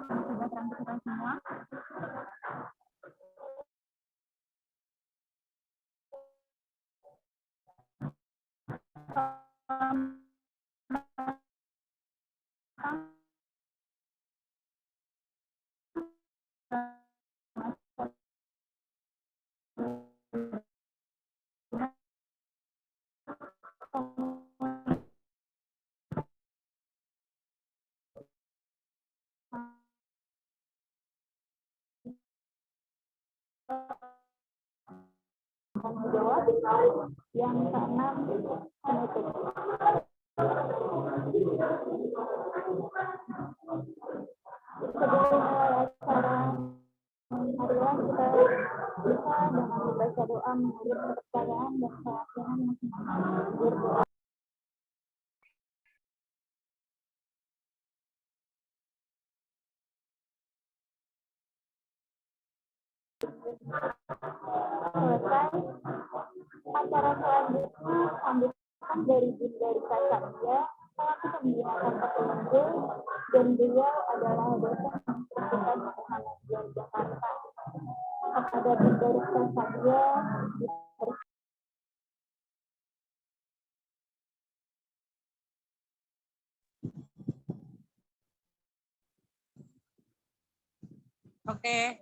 kesejahteraan kita semua. Jawab yang keenam penutup. Sebelum mulai acara marilah kita bisa dengan membaca doa menurut kepercayaan dan keyakinan masing-masing. Berdoa. Selesai acara selanjutnya sambutan dari Bunda Rika Satya selaku pembina Pondok dan beliau adalah dosen Universitas Muhammadiyah Jakarta. Kepada Bunda Rika Satya Oke.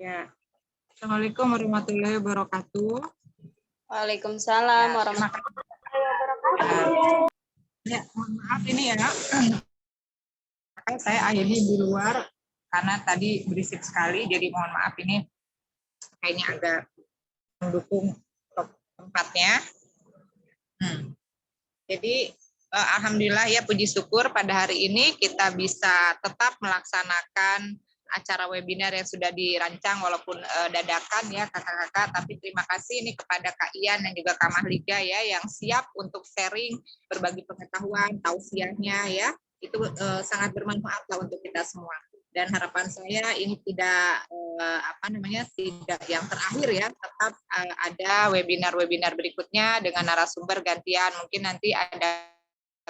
Ya. Assalamualaikum warahmatullahi wabarakatuh. Waalaikumsalam warahmatullahi wabarakatuh. Ya, mohon maaf ini ya. Saya akhirnya di luar karena tadi berisik sekali, jadi mohon maaf ini kayaknya agak mendukung tempatnya. Jadi alhamdulillah ya, puji syukur pada hari ini kita bisa tetap melaksanakan acara webinar yang sudah dirancang walaupun dadakan ya kakak-kakak, tapi terima kasih ini kepada Kak Ian dan juga Kak Mahlika ya yang siap untuk sharing, berbagi pengetahuan, tausiahnya ya, itu sangat bermanfaat lah untuk kita semua. Dan harapan saya ini tidak tidak yang terakhir ya, tetap ada webinar-webinar berikutnya dengan narasumber gantian, mungkin nanti ada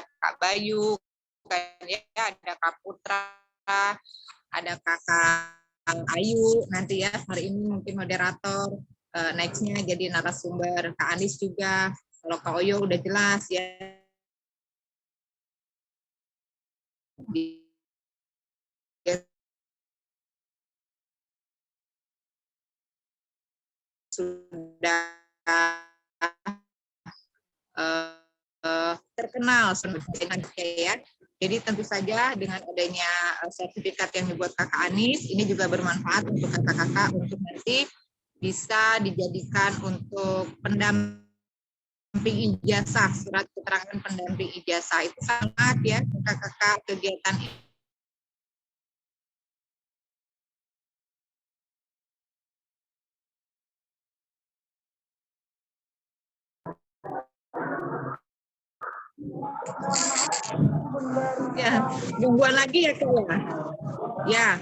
Kak Bayu, ada Kak Putra, ada Kakak Ayu nanti ya, hari ini mungkin moderator, nextnya jadi narasumber Kak Anis juga, kalau Kak Oyo udah jelas ya. Sudah terkenal sebenarnya ya. Jadi tentu saja dengan adanya sertifikat yang dibuat Kakak Anis, ini juga bermanfaat untuk kakak-kakak untuk nanti bisa dijadikan untuk pendamping ijazah, surat keterangan pendamping ijazah. Itu sangat ya kakak-kakak kegiatan ya, tungguan lagi ya Kak ya.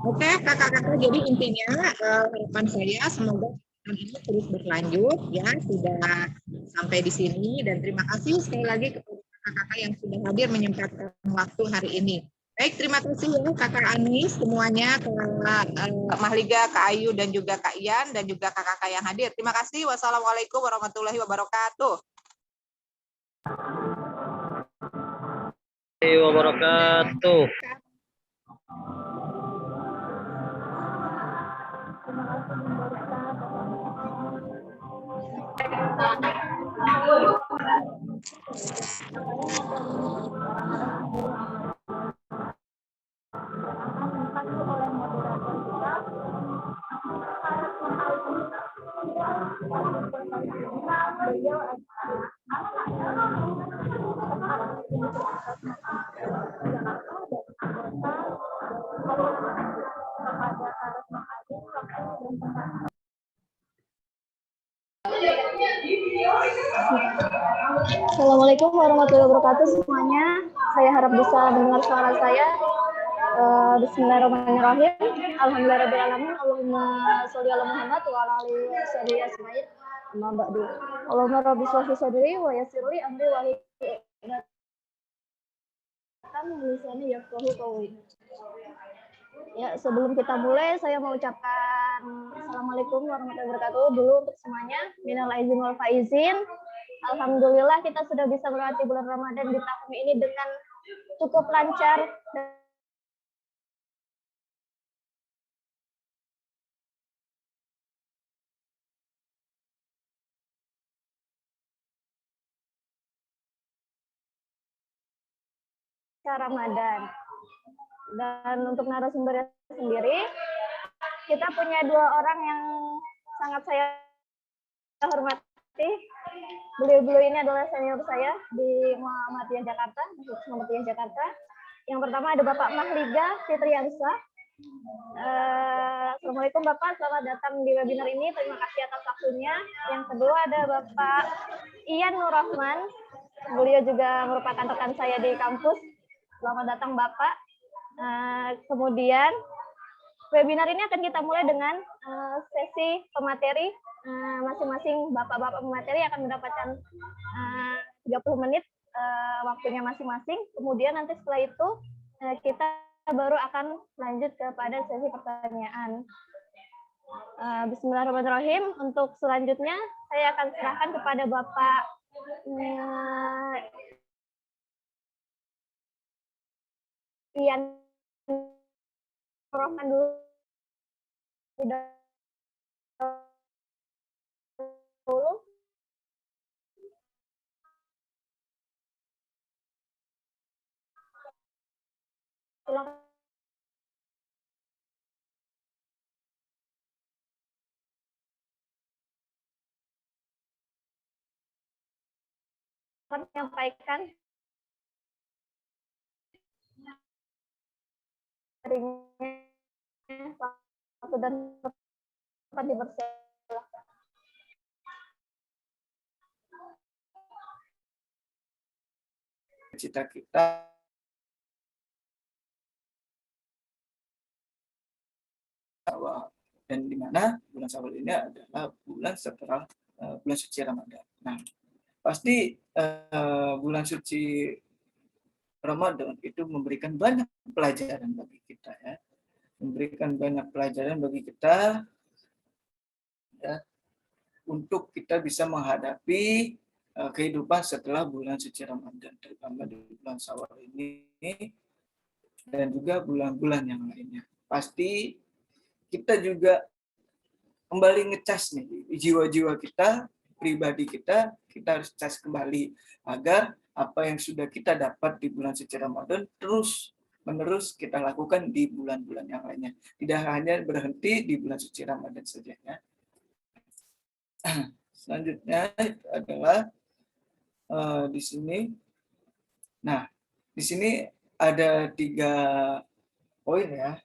Oke kakak-kakak, jadi intinya harapan saya semoga ini terus berlanjut ya, sudah sampai di sini, dan terima kasih sekali lagi kepada kakak-kakak yang sudah hadir menyempatkan waktu hari ini. Baik, terima kasih ya Kakak Anis semuanya, Kak Mahliga, Kak Ayu, dan juga Kak Ian, dan juga kakak-kakak yang hadir. Terima kasih. Wassalamualaikum warahmatullahi wabarakatuh. Wabarakatuh. Assalamualaikum warahmatullahi wabarakatuh semuanya. Saya harap bisa mendengar suara saya. Bismillahirrahmanirrahim. Alhamdulillahirrahmanirrahim. Allahumma sholli ala Muhammad wa ala alihi wa sahbihi ajmain. Amma ba'du. Allahumma rabbi shrah li sadri wa yassir li amri wa Lisani yafqahu qawli. Ya, sebelum kita mulai, saya mau ucapkan Assalamualaikum warahmatullahi wabarakatuh dulu untuk semuanya. Minal aizin wal faizin. Alhamdulillah kita sudah bisa melewati bulan Ramadan di tahun ini dengan cukup lancar. Ramadan. Dan untuk narasumbernya sendiri, kita punya dua orang yang sangat saya hormati. Beliau-beliau ini adalah senior saya di Muhammadiyah Jakarta, Muhammadiyah Jakarta. Yang pertama ada Bapak Mahliga Fitriansah. Assalamualaikum Bapak, selamat datang di webinar ini. Terima kasih atas waktunya. Yang kedua ada Bapak Ian Nurrahman. Beliau juga merupakan rekan saya di kampus. Selamat datang Bapak. Kemudian webinar ini akan kita mulai dengan sesi pemateri. Masing-masing bapak-bapak pemateri akan mendapatkan 30 menit waktunya masing-masing. Kemudian nanti setelah itu kita baru akan lanjut kepada sesi pertanyaan. Bismillahirrahmanirrahim. Untuk selanjutnya saya akan serahkan kepada Bapak Ian Rohman dulu. Silakan menyampaikan waktu dan tempat dipersilakan. Cita kita dan di mana bulan Syawal ini adalah bulan setelah bulan suci Ramadan. Nah, pasti bulan suci Ramadan itu memberikan banyak pelajaran bagi kita ya. Memberikan banyak pelajaran bagi kita ya, untuk kita bisa menghadapi kehidupan setelah bulan suci Ramadan, terutama di bulan Syawal ini dan juga bulan-bulan yang lainnya. Pasti kita juga kembali ngecas nih jiwa-jiwa kita, pribadi kita harus cas kembali agar apa yang sudah kita dapat di bulan suci Ramadan terus menerus kita lakukan di bulan-bulan yang lainnya. Tidak hanya berhenti di bulan suci Ramadan saja ya. Selanjutnya adalah di sini. Nah, di sini ada 3 poin ya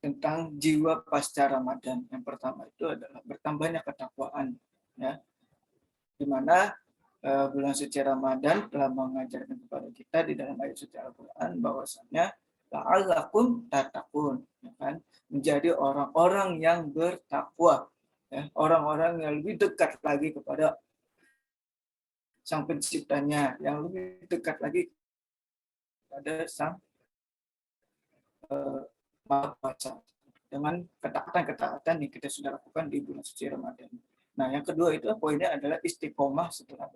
tentang jiwa pasca Ramadan. Yang pertama itu adalah bertambahnya ketakwaan ya. Di mana bulan suci Ramadan telah mengajarkan kepada kita di dalam ayat suci Al-Qur'an bahwasanya la'allakum tattaqun, ya kan? Menjadi orang-orang yang bertakwa, ya, orang-orang yang lebih dekat lagi kepada Sang Penciptanya, yang lebih dekat lagi pada Sang Maha Kuasa dengan ketaatan-ketaatan yang kita sudah lakukan di bulan suci Ramadan. Nah, yang kedua itu poinnya adalah istiqomah setelah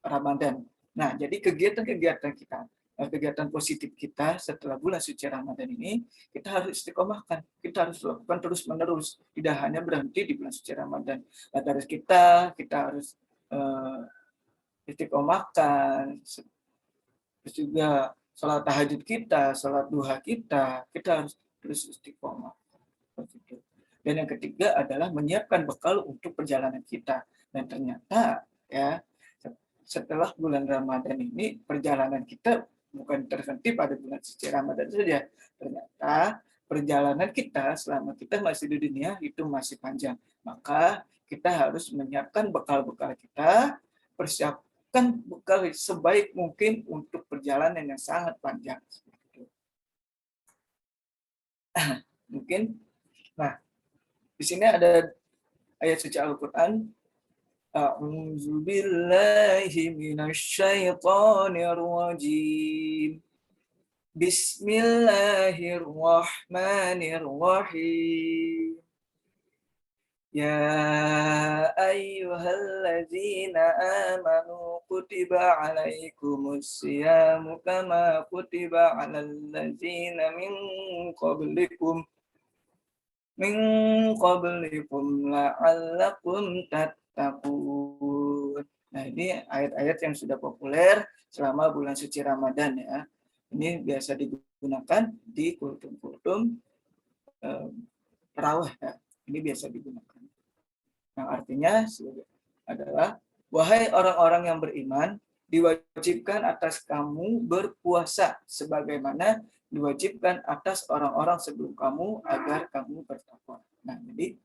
Ramadan. Nah, jadi kegiatan-kegiatan kita, kegiatan positif kita setelah bulan suci Ramadan ini, kita harus istiqomahkan. Kita harus lakukan terus-menerus, tidak hanya berhenti di bulan suci Ramadan. Nah, dari kita harus istiqomahkan, terus juga sholat tahajud kita, sholat duha kita harus terus istiqomah. Dan yang ketiga adalah menyiapkan bekal untuk perjalanan kita. Dan ternyata ya setelah bulan Ramadan ini perjalanan kita bukan terhenti pada bulan suci Ramadan saja. Ternyata perjalanan kita selama kita masih di dunia itu masih panjang. Maka kita harus menyiapkan bekal-bekal kita, persiapkan bekal sebaik mungkin untuk perjalanan yang sangat panjang. Mungkin, nah, di sini ada ayat suci Al-Quran. A'udzu billahi minasyaitonir rajim. Bismillahirrahmanirrahim. Ya ayyuhalladzina amanu kutiba alaikumus siyamu kama kutiba alal ladzina min qablikum la'allakum tattaqun. Nah, ini ayat-ayat yang sudah populer selama bulan suci Ramadan ya. Ini biasa digunakan di kultum-kultum tarawih ya. Ini biasa digunakan. Yang artinya adalah, wahai orang-orang yang beriman, diwajibkan atas kamu berpuasa sebagaimana diwajibkan atas orang-orang sebelum kamu agar kamu bertakwa. Nah, jadi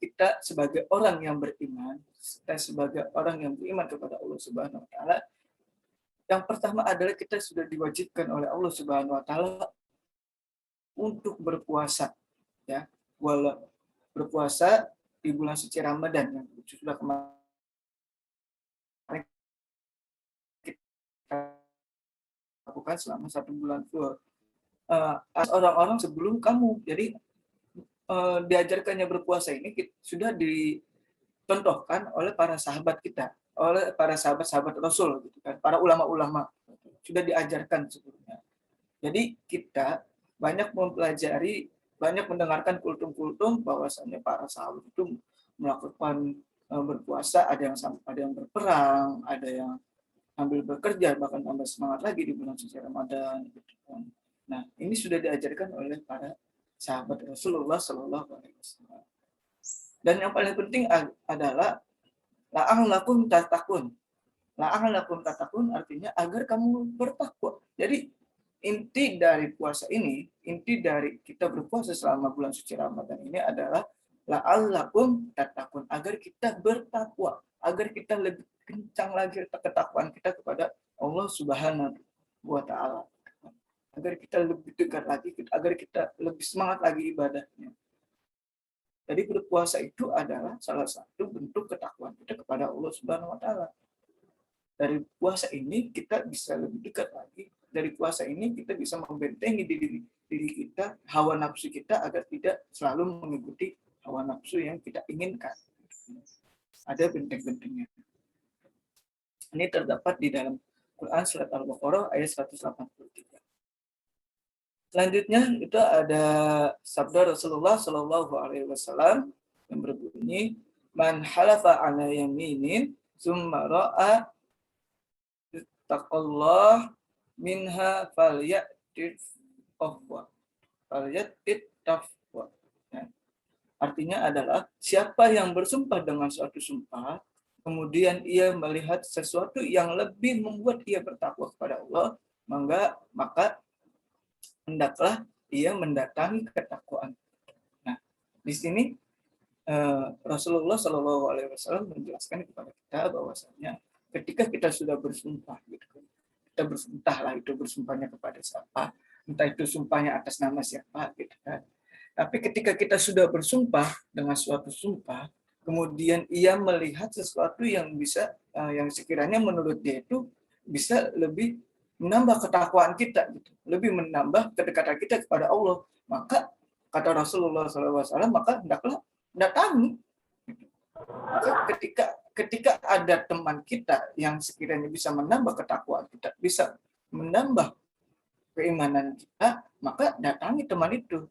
kita sebagai orang yang beriman, kita sebagai orang yang beriman kepada Allah Subhanahu wa taala, yang pertama adalah kita sudah diwajibkan oleh Allah Subhanahu wa taala untuk berpuasa ya. Walau berpuasa di bulan suci Ramadan yang sudah kemarin kita lakukan selama 1 bulan full. Orang-orang sebelum kamu. Jadi diajarkannya berpuasa ini sudah dicontohkan oleh para sahabat kita, oleh para sahabat-sahabat Rasul, gitu kan, para ulama-ulama sudah diajarkan sebelumnya. Jadi kita banyak mempelajari, banyak mendengarkan kultum-kultum bahwasanya para sahabat itu melakukan berpuasa, ada yang berperang, ada yang sambil bekerja, bahkan tambah semangat lagi di bulan suci Ramadan. Gitu kan. Nah, ini sudah diajarkan oleh para sahabat Rasulullah Shallallahu Alaihi Wasallam. Dan yang paling penting adalah la'allakum tattaqun. La'allakum tattaqun artinya agar kamu bertakwa. Jadi inti dari puasa ini, inti dari kita berpuasa selama bulan suci Ramadan ini adalah la'allakum tattaqun, agar kita bertakwa, agar kita lebih kencang lagi ketakwaan kita kepada Allah Subhanahu wa taala. Agar kita lebih dekat lagi, agar kita lebih semangat lagi ibadahnya. Jadi berpuasa itu adalah salah satu bentuk ketakwaan kita kepada Allah Subhanahu wa taala. Dari puasa ini kita bisa lebih dekat lagi. Dari puasa ini kita bisa membentengi diri kita, hawa nafsu kita, agar tidak selalu mengikuti hawa nafsu yang kita inginkan. Ada benteng-bentengnya. Ini terdapat di dalam Quran surat Al-Baqarah ayat 183. Selanjutnya itu ada sabda Rasulullah Shallallahu Alaihi Wasallam yang berbunyi, "Man halafa ala yaminin, summa ra'a taqallah minha falyatit tafwa." Falyatit tafwa. Artinya adalah siapa yang bersumpah dengan suatu sumpah, kemudian ia melihat sesuatu yang lebih membuat ia bertakwa kepada Allah, maka hendaklah ia mendatangi ketakwaan. Nah, di sini Rasulullah Shallallahu Alaihi Wasallam menjelaskan kepada kita bahwasanya ketika kita sudah bersumpah, gitu, kita entahlah itu bersumpahnya kepada siapa, entah itu sumpahnya atas nama siapa, gitu kan. Tapi ketika kita sudah bersumpah dengan suatu sumpah, kemudian ia melihat sesuatu yang bisa, yang sekiranya menurut dia itu bisa lebih menambah ketakwaan kita, gitu, lebih menambah kedekatan kita kepada Allah, maka kata Rasulullah SAW, maka hendaklah datangi. Maka ketika ada teman kita yang sekiranya bisa menambah ketakwaan kita, bisa menambah keimanan kita, maka datangi teman itu.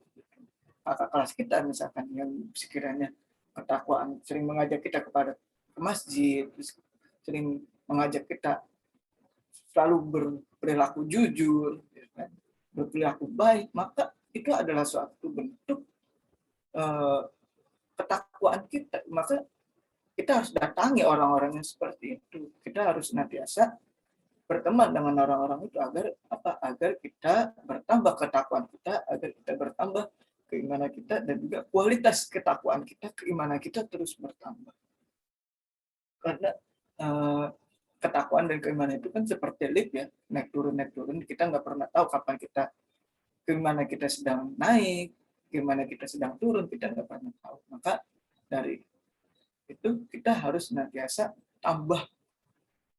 Kakak kelas kita misalkan yang sekiranya ketakwaan, sering mengajak kita ke masjid, sering mengajak kita selalu berperilaku jujur, berperilaku baik, maka itu adalah suatu bentuk ketakwaan kita. Maka kita harus datangi orang-orang yang seperti itu. Kita harus senantiasa berteman dengan orang-orang itu agar kita bertambah ketakwaan kita, agar kita bertambah keimanan kita, dan juga kualitas ketakwaan kita, keimanan kita terus bertambah. Karena ketakwaan dan keimanan itu kan seperti lift ya, naik turun. Kita nggak pernah tahu kapan keimanan kita sedang naik, keimanan kita sedang turun, kita nggak pernah tahu. Maka dari itu kita harus senantiasa tambah,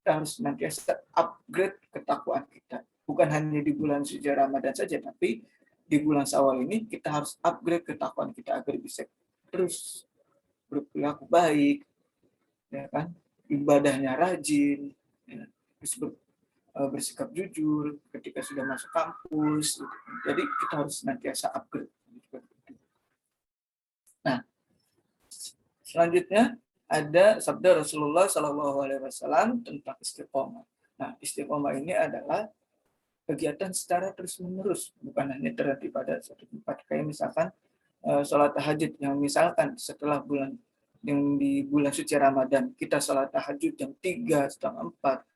kita harus senantiasa upgrade ketakwaan kita. bukan hanya di bulan suci Ramadan saja, tapi di bulan Syawal ini kita harus upgrade ketakwaan kita agar bisa terus berperilaku baik, ya kan, ibadahnya rajin, ya, terus bersikap jujur ketika sudah masuk kampus. Gitu. Jadi kita harus senantiasa upgrade. Nah, selanjutnya ada sabda Rasulullah SAW tentang istiqomah. Nah, istiqomah ini adalah kegiatan secara terus-menerus, bukan hanya terhenti pada satu tempat. Kayak misalkan sholat tahajud, yang misalkan setelah yang di bulan suci Ramadan, kita sholat tahajud jam 3, setengah 4,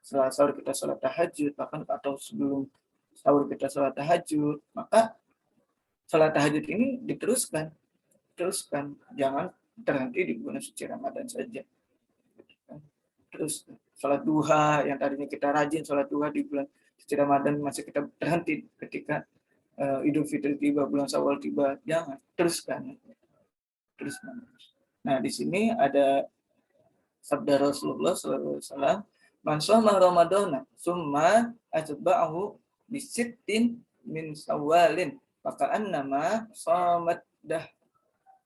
setelah sahur kita sholat tahajud, bahkan atau sebelum sahur kita sholat tahajud, maka sholat tahajud ini teruskan, jangan terhenti di bulan suci Ramadan saja. Terus sholat duha, yang tadinya kita rajin sholat duha di bulan suci Ramadan, masih kita terhenti ketika Idul Fitri tiba, bulan Syawal tiba, jangan, teruskan. Nah, di sini ada sabda Rasulullah SAW, man shoma Ramadana summa atba'ahu bisittin min Syawalin maka annama shamat dah.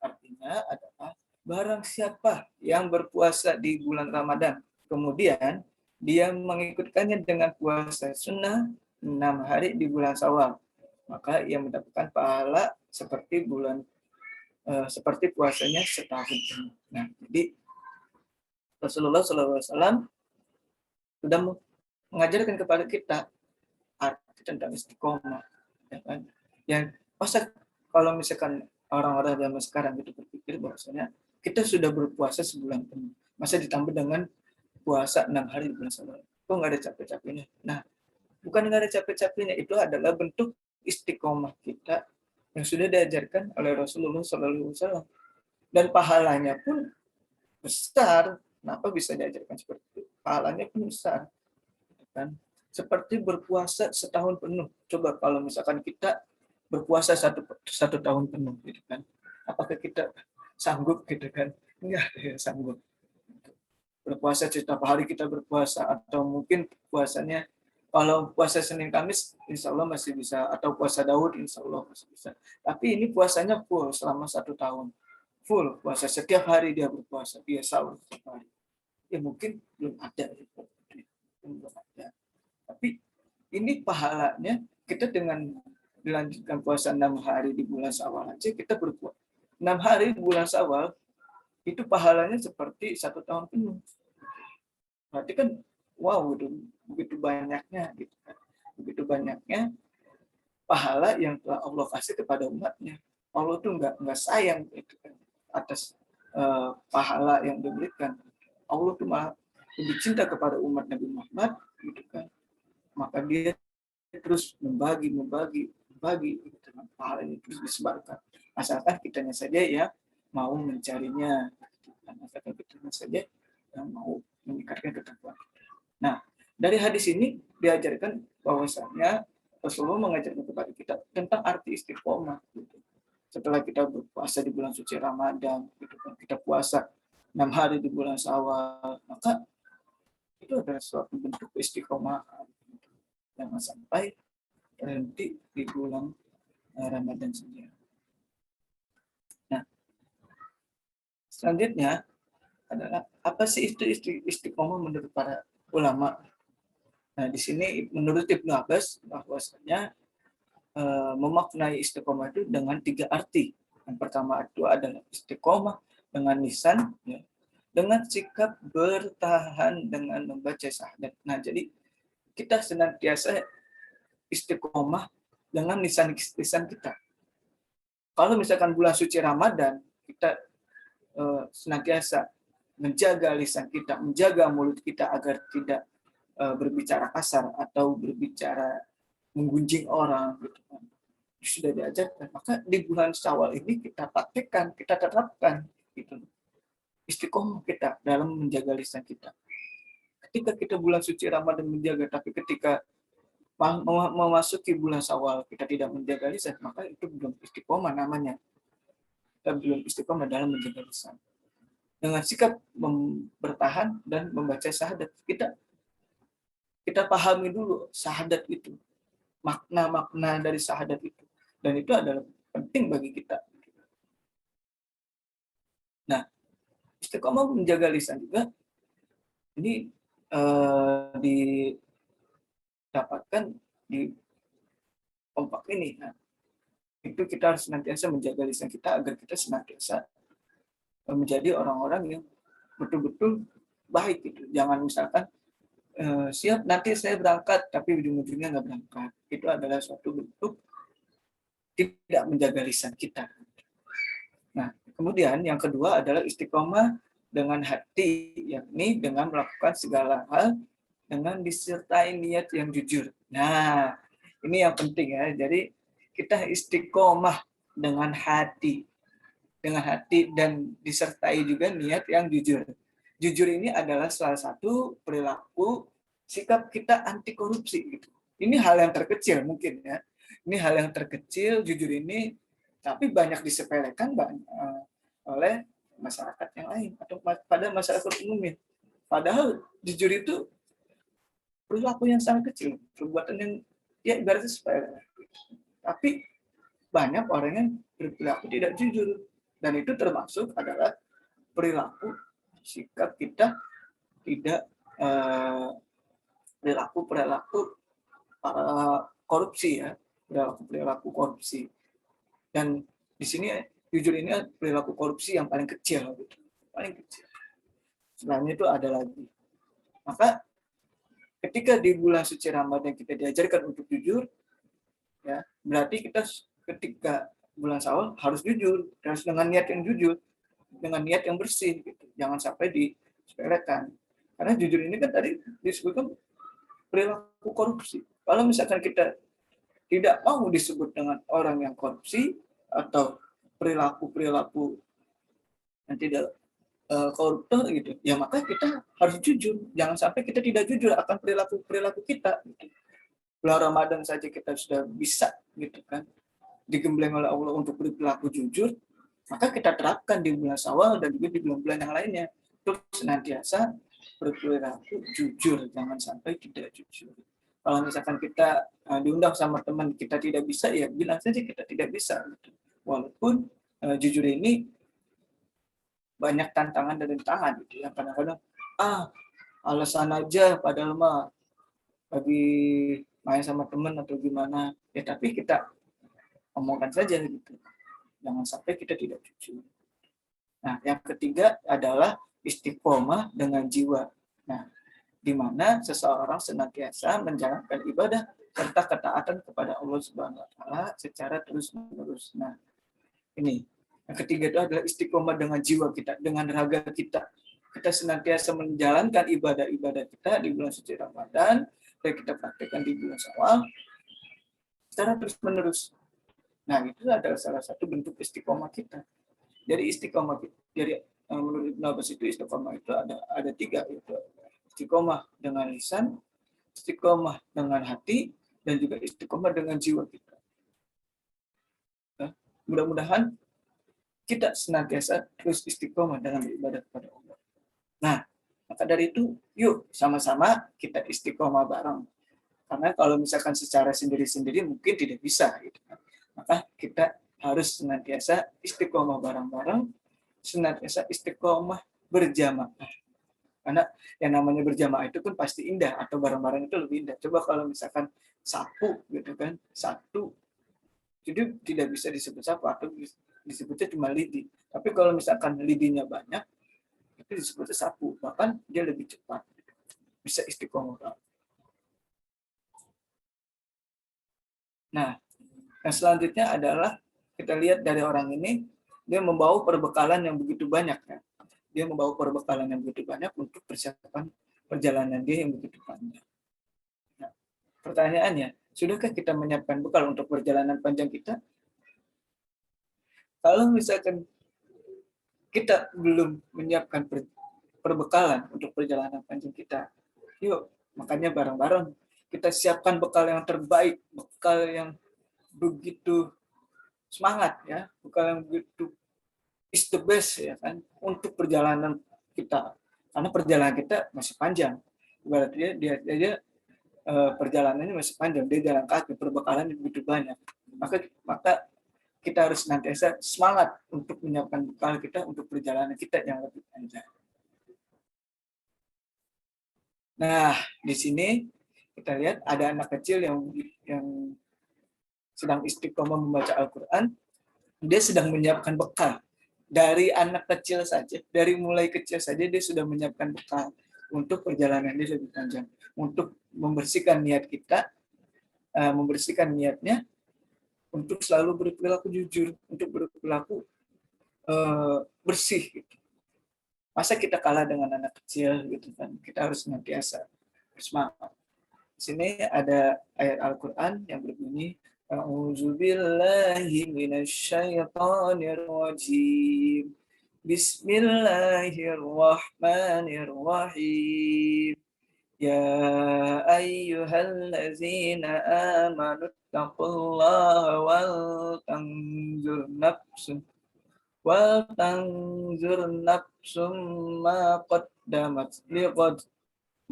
Artinya adalah barang siapa yang berpuasa di bulan Ramadan, kemudian dia mengikutkannya dengan puasa sunnah 6 hari di bulan Syawal, maka ia mendapatkan pahala seperti puasanya setahun. Nah, jadi Rasulullah SAW sudah mengajarkan kepada kita arti tentang istiqomah. Ya kan? Yang masa kalau misalkan orang-orang zaman sekarang itu berpikir bahwasanya kita sudah berpuasa sebulan penuh, masa ditambah dengan puasa 6 hari di bulan Syawal, kok nggak ada capek-capeknya? Nah, bukan nggak ada capek-capeknya, itu adalah bentuk istiqomah kita yang sudah diajarkan oleh Rasulullah SAW, dan pahalanya pun besar. Kenapa bisa diajarkan seperti itu? Pahalanya pun besar, kan? Seperti berpuasa setahun penuh. Coba kalau misalkan kita berpuasa satu tahun penuh, gitu kan? Apakah kita sanggup, gitu kan? Enggak ada yang sanggup. Berpuasa setiap hari kita berpuasa, atau mungkin puasanya kalau puasa Senin Kamis, insya Allah masih bisa, atau puasa Daud, insya Allah masih bisa. Tapi ini puasanya full selama 1 tahun. Full puasa, setiap hari dia berpuasa, dia sahur setiap hari. Ya mungkin belum ada. Tapi ini pahalanya, kita dengan dilanjutkan puasa 6 hari di bulan Syawal aja, kita berpuasa 6 hari di bulan Syawal, itu pahalanya seperti 1 tahun penuh. Berarti kan, wow, begitu banyaknya, gitu kan. Begitu banyaknya pahala yang telah Allah kasih kepada umatnya. Allah tuh nggak sayang, gitu kan, atas pahala yang diberikan. Allah tuh malah lebih cinta kepada umat Nabi Muhammad, gitu kan. Maka dia terus membagi, gitu kan. Pahala ini terus disebarkan. Asalkan kitanya saja ya mau mencarinya, asalkan kitanya saja yang mau meningkatkan ketakwaan. Nah, dari hadis ini diajarkan bahwasanya Rasulullah mengajarkan kepada kita tentang arti istiqomah. Gitu. Setelah kita berpuasa di bulan suci Ramadan, gitu kan, kita puasa 6 hari di bulan Syawal, maka itu adalah suatu bentuk istiqomahan. Jangan sampai berhenti di bulan Ramadan saja. Nah, selanjutnya adalah apa sih itu istiqomah menurut para ulama? Nah, di sini menurut Ibnu Abbas bahwasanya memaknai istiqomah itu dengan 3 arti. Yang pertama itu adalah istiqomah dengan lisan, ya, dengan sikap bertahan dengan membaca syahadat. Nah, jadi kita senantiasa istiqomah dengan lisan kita. Kalau misalkan bulan suci Ramadan, kita senantiasa menjaga lisan kita, menjaga mulut kita agar tidak berbicara kasar atau berbicara menggunjing orang, gitu kan. Sudah diajarkan. Maka di bulan Syawal ini kita praktekkan, kita terapkan, gitu, istiqomah kita dalam menjaga lisan kita. Ketika kita bulan suci Ramadan menjaga, tapi ketika memasuki bulan Syawal kita tidak menjaga lisan, maka itu belum istiqomah namanya. Kita belum istiqomah dalam menjaga lisan. Dengan sikap bertahan dan membaca syahadat, kita kita pahami dulu syahadat itu, makna-makna dari syahadat itu, dan itu adalah penting bagi kita. Nah, istiqomah menjaga lisan juga ini didapatkan di kompak ini. Nah, itu kita harus senantiasa menjaga lisan kita agar kita senantiasa menjadi orang-orang yang betul-betul baik gitu. Jangan misalkan siap nanti saya berangkat tapi ujung-ujungnya nggak berangkat. Itu adalah suatu bentuk tidak menjaga lisan kita. Nah, kemudian yang kedua adalah istiqomah dengan hati, yakni dengan melakukan segala hal dengan disertai niat yang jujur. Nah, ini yang penting ya. Jadi kita istiqomah dengan hati dan disertai juga niat yang jujur. Jujur ini adalah salah satu perilaku sikap kita anti korupsi gitu. Ini hal yang terkecil mungkin ya. Ini hal yang terkecil, jujur ini, tapi banyak disepelekan oleh masyarakat yang lain atau pada masyarakat umumnya. Padahal jujur itu perilaku yang sangat kecil, perbuatan yang ya ibaratnya sepele. Tapi banyak orang yang berperilaku tidak jujur, dan itu termasuk adalah perilaku sikap kita tidak perilaku korupsi ya, perilaku korupsi. Dan di sini jujur ini perilaku korupsi yang paling kecil gitu. Paling kecil. Selain itu ada lagi. Maka ketika di bulan suci Ramadan kita diajarkan untuk jujur, ya, berarti kita ketika bulan Syawal harus jujur, harus dengan niat yang jujur, dengan niat yang bersih gitu. Jangan sampai disepelekan. Karena jujur ini kan tadi disebutkan perilaku korupsi. Kalau misalkan kita tidak mau disebut dengan orang yang korupsi atau perilaku yang tidak koruptor gitu, ya maka kita harus jujur. Jangan sampai kita tidak jujur akan perilaku kita. Gitu. Bulan Ramadan saja kita sudah bisa gitu kan digembleng oleh Allah untuk berperilaku jujur, maka kita terapkan di bulan Syawal dan juga di bulan-bulan yang lainnya. Terus senantiasa berperilaku jujur, jangan sampai tidak jujur. Kalau misalkan kita diundang sama teman kita tidak bisa, ya bilang saja kita tidak bisa. Gitu. Walaupun jujur ini banyak tantangan dan rintangan gitu ya. Kadang-kadang alasan aja padahal mah lagi main sama teman atau gimana. Ya tapi kita omongkan saja gitu. Jangan sampai kita tidak jujur. Nah, yang ketiga adalah istiqomah dengan jiwa. Nah, di mana seseorang senantiasa menjalankan ibadah serta ketaatan kepada Allah Subhanahu wa taala secara terus-menerus. Nah, ini yang ketiga itu adalah istiqomah dengan jiwa kita, dengan raga kita. Kita senantiasa menjalankan ibadah-ibadah kita di bulan suci Ramadan dan kita praktekkan di bulan Syawal secara terus-menerus. Nah, itu adalah salah satu bentuk istiqomah kita. Jadi istiqomah dari menurut Ibnu Abbas itu istiqomah itu ada tiga, itu istiqomah dengan lisan, istiqomah dengan hati, dan juga istiqomah dengan jiwa kita. Nah, mudah-mudahan kita senantiasa terus istiqomah dalam beribadah kepada Allah. Nah, maka dari itu, yuk sama-sama kita istiqomah bareng. Karena kalau misalkan secara sendiri-sendiri mungkin tidak bisa. Gitu. Maka kita harus senantiasa istiqomah bareng-bareng, senantiasa istiqomah berjamaah. Karena yang namanya berjamaah itu kan pasti indah, atau bareng-bareng itu lebih indah. Coba kalau misalkan sapu gitu kan, satu, jadi tidak bisa disebut sapu, atau disebutnya cuma lidi. Tapi kalau misalkan lidinya banyak, itu disebutnya sapu, bahkan dia lebih cepat, bisa istiqomah. Nah, yang selanjutnya adalah kita lihat dari orang ini, dia membawa perbekalan yang begitu banyak ya. Dia membawa perbekalan yang begitu banyak untuk persiapan perjalanan dia yang begitu panjang. Nah, pertanyaannya, sudahkah kita menyiapkan bekal untuk perjalanan panjang kita? Kalau misalkan kita belum menyiapkan perbekalan untuk perjalanan panjang kita, yuk, makanya bareng-bareng kita siapkan bekal yang terbaik, bekal yang begitu semangat ya, bekal yang begitu is the best ya kan untuk perjalanan kita, karena perjalanan kita masih panjang. Berarti dia perjalanannya masih panjang, dia jalan kaki, perbekalan begitu banyak. Maka kita harus senantiasa semangat untuk menyiapkan bekal kita untuk perjalanan kita yang lebih panjang. Nah, di sini kita lihat ada anak kecil yang sedang istiqomah membaca Al-Quran. Dia sedang menyiapkan bekal. Dari anak kecil saja, dari mulai kecil saja dia sudah menyiapkan bekal untuk perjalanan dia lebih panjang, untuk membersihkan niat kita, membersihkan niatnya untuk selalu berperilaku jujur, untuk berperilaku bersih. Gitu. Masa kita kalah dengan anak kecil gitu kan? Kita harus senantiasa bersemangat. Di sini ada ayat Al-Quran yang berbunyi, A'udzubillahi minasyaitonirrajim. Bismillahirrahmanirrahim. Ya ayyuhallazina amanu taqullaha wal tanzur nafsum ma qaddamat liqad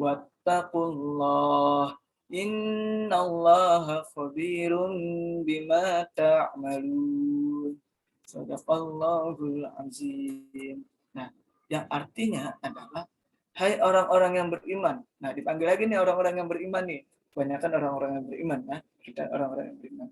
wattaqullah innallaha khabirun bima ta'malun. Shadaqallahul azim. Nah, yang artinya adalah hai orang-orang yang beriman. Nah, dipanggil lagi nih orang-orang yang beriman nih. Kebanyakan orang-orang yang beriman, nah, kita orang-orang yang beriman.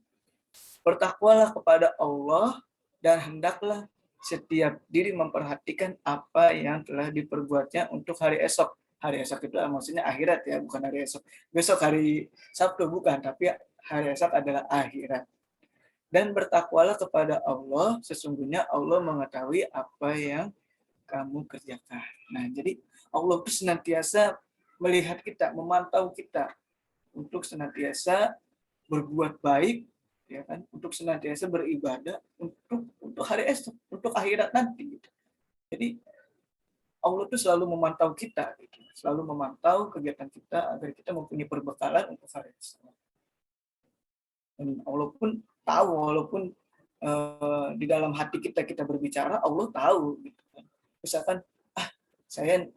Bertakwalah kepada Allah dan hendaklah setiap diri memperhatikan apa yang telah diperbuatnya untuk hari esok. Hari esok itu maksudnya akhirat ya, bukan hari esok. Besok hari Sabtu bukan, tapi hari esok adalah akhirat. Dan bertakwalah kepada Allah, sesungguhnya Allah mengetahui apa yang kamu kerjakan. Nah, jadi Allah itu senantiasa melihat kita, memantau kita untuk senantiasa berbuat baik, ya kan? Untuk senantiasa beribadah untuk hari esok, untuk akhirat nanti. Gitu. Jadi Allah itu selalu memantau kita, gitu. Selalu memantau kegiatan kita agar kita mempunyai perbekalan untuk hari esok. Dan Allah pun tahu, walaupun di dalam hati kita berbicara, Allah tahu. Gitu. Misalkan, saya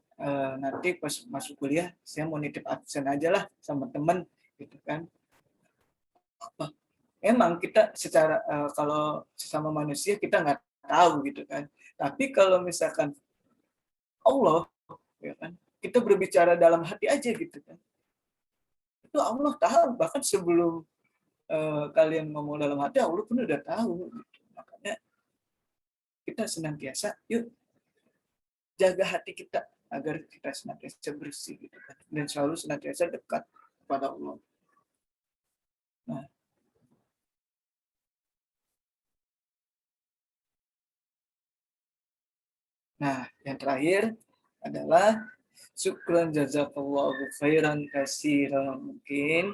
nanti pas masuk kuliah, saya mau nitip absen aja lah sama teman, gitu kan. Emang kita secara kalau sesama manusia kita nggak tahu gitu kan. Tapi kalau misalkan Allah, ya kan, kita berbicara dalam hati aja gitu kan. Itu Allah tahu, bahkan sebelum kalian ngomong dalam hati, Allah pun udah tahu. Gitu. Makanya kita senantiasa, yuk jaga hati kita agar kita senantiasa bersih gitu kan. Dan selalu senantiasa dekat kepada Allah. Nah, yang terakhir adalah syukran jazakallahu khairan katsiran. Mungkin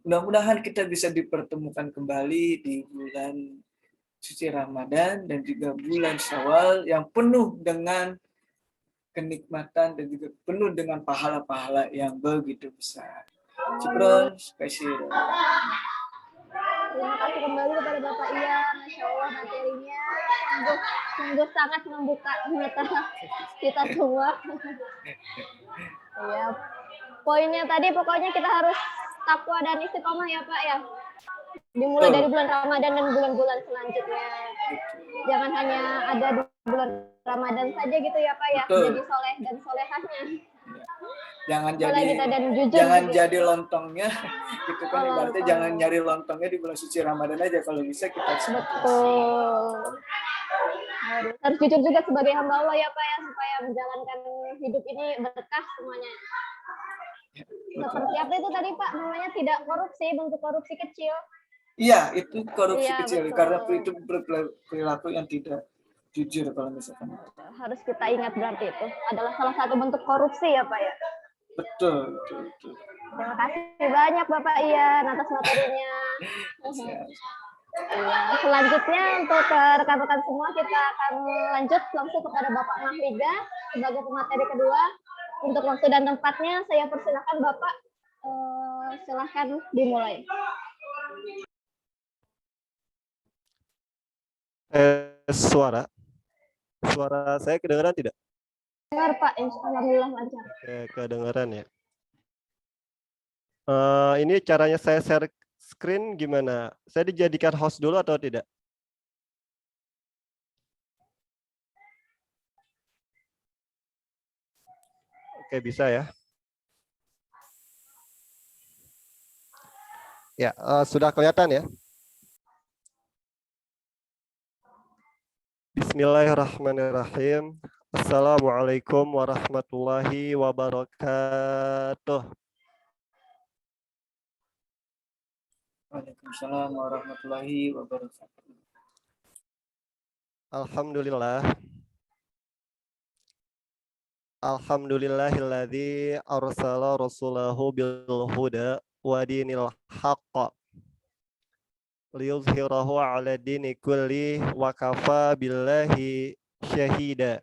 mudah-mudahan kita bisa dipertemukan kembali di bulan suci Ramadan dan juga bulan Syawal yang penuh dengan kenikmatan dan juga penuh dengan pahala-pahala yang begitu besar. Syukran katsiran. Terima kasih kembali kepada Bapak Ian, Masya Allah materinya sungguh sangat membuka mata kita semua. Ya, poinnya tadi pokoknya kita harus takwa dan istiqomah ya Pak ya. Dimulai dari bulan Ramadan dan bulan-bulan selanjutnya. Jangan hanya ada di bulan Ramadan saja gitu ya Pak ya. Betul. Jadi soleh dan solehahnya. Jangan jadi lontongnya gitu kan, ibaratnya jangan nyari lontongnya di bulan suci Ramadan aja, kalau bisa kita betul. Harus jujur juga sebagai hamba Allah ya Pak ya, supaya menjalankan hidup ini berkah semuanya. Seperti apa itu tadi Pak namanya, tidak korupsi, bentuk korupsi kecil. Iya, itu korupsi kecil, betul. karena itu perilaku yang tidak jujur kalau misalkan. Harus kita ingat berarti itu adalah salah satu bentuk korupsi ya Pak ya. Betul. Terima kasih banyak Bapak Ian atas materinya. Ya, selanjutnya untuk rekan-rekan semua kita akan lanjut langsung kepada Bapak Mahliga sebagai pemateri kedua. Untuk waktu dan tempatnya saya persilakan Bapak, silahkan dimulai. Suara saya kedengaran tidak? Dengar Pak, alhamdulillah lancar. Oke, kedengaran ya. Ini caranya saya share screen gimana? Saya dijadikan host dulu atau tidak? Oke, bisa ya. Ya, sudah kelihatan ya. Bismillahirrahmanirrahim. Assalamualaikum warahmatullahi wabarakatuh. Waalaikumsalam warahmatullahi wabarakatuh. Alhamdulillah. Alhamdulillahilladzi arsala rasulahu bil huda wa dinil haqq liyuzhirahu ala dini kulli wa kafa billahi syahida.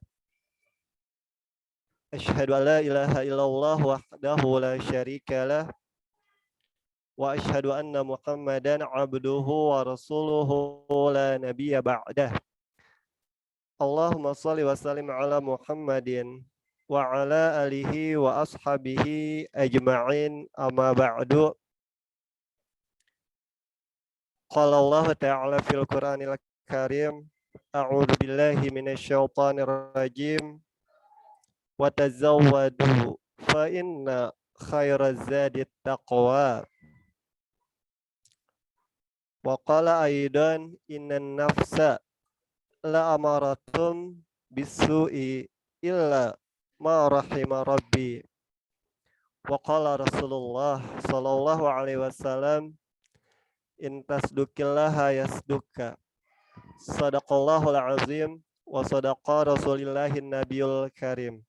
Asyhadu an la ilaha illallah wahdahu la syarika lah wa asyhadu anna Muhammadan abduhu wa rasuluhu la nabiyya ba'dah. Allahumma shalli wa sallim ala Muhammadin wa ala alihi wa ashabihi ajma'in amma ba'du. Qala Allah ta'ala fil Qur'anil Karim, a'udzu billahi minasyaitonir rajim. Wa tazawwadu fa inna khairaz zadi taqwa. Wa qala aidan innan nafsa la amaratum bisu'i illa ma rahima rabbi. Wa qala Rasulullah sallallahu alaihi wasallam in tasduqillaha yasduka. Sadaqallahul azim wa sadaqa rasulillahin nabiyul karim.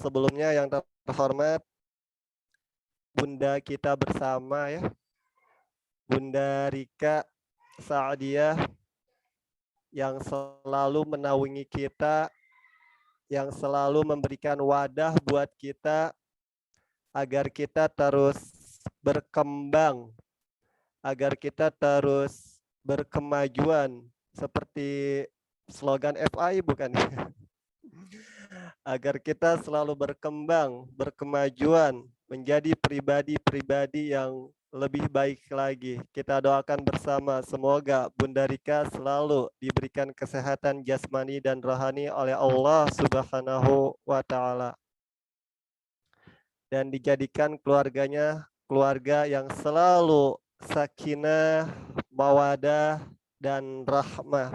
Sebelumnya yang terhormat Bunda kita bersama ya, Bunda Rika Saadiyah yang selalu menaungi kita, yang selalu memberikan wadah buat kita agar kita terus berkembang, agar kita terus berkemajuan seperti slogan FI bukan? Agar kita selalu berkembang, berkemajuan, menjadi pribadi-pribadi yang lebih baik lagi. Kita doakan bersama semoga Bunda Rika selalu diberikan kesehatan jasmani dan rohani oleh Allah Subhanahu wa Ta'ala. Dan dijadikan keluarganya keluarga yang selalu sakinah, mawadah, dan rahmah.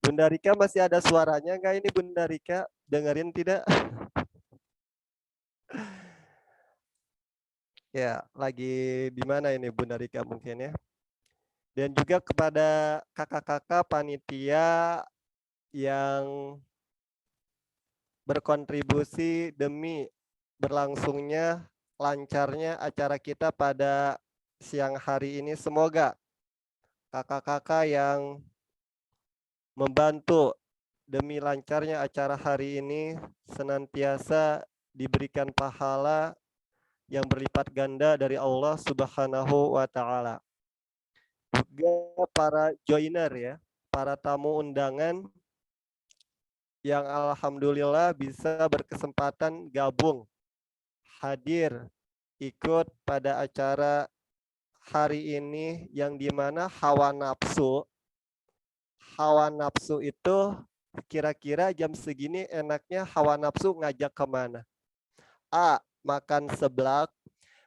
Bunda Rika masih ada suaranya nggak ini Bunda Rika? Dengerin tidak? Ya, lagi di mana ini Bunda Rika mungkin ya. Dan juga kepada kakak-kakak panitia yang berkontribusi demi berlangsungnya, lancarnya acara kita pada siang hari ini. Semoga kakak-kakak yang membantu demi lancarnya acara hari ini senantiasa diberikan pahala yang berlipat ganda dari Allah Subhanahu wa Ta'ala. Juga para joiner ya, para tamu undangan yang alhamdulillah bisa berkesempatan gabung, hadir, ikut pada acara hari ini yang dimana hawa nafsu itu kira-kira jam segini enaknya hawa nafsu ngajak kemana? A. Makan seblak,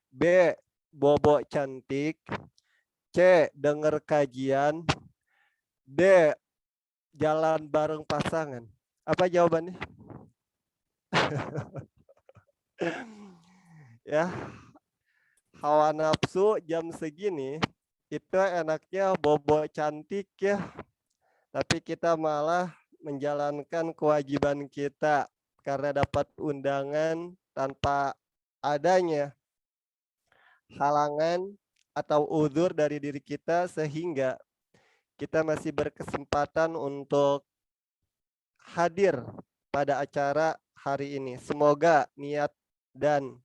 B. Bobo cantik, C. Denger kajian, D. Jalan bareng pasangan. Apa jawabannya? Ya, hawa nafsu jam segini itu enaknya bobo cantik ya, tapi kita malah menjalankan kewajiban kita karena dapat undangan tanpa adanya halangan atau uzur dari diri kita sehingga kita masih berkesempatan untuk hadir pada acara hari ini. Semoga niat dan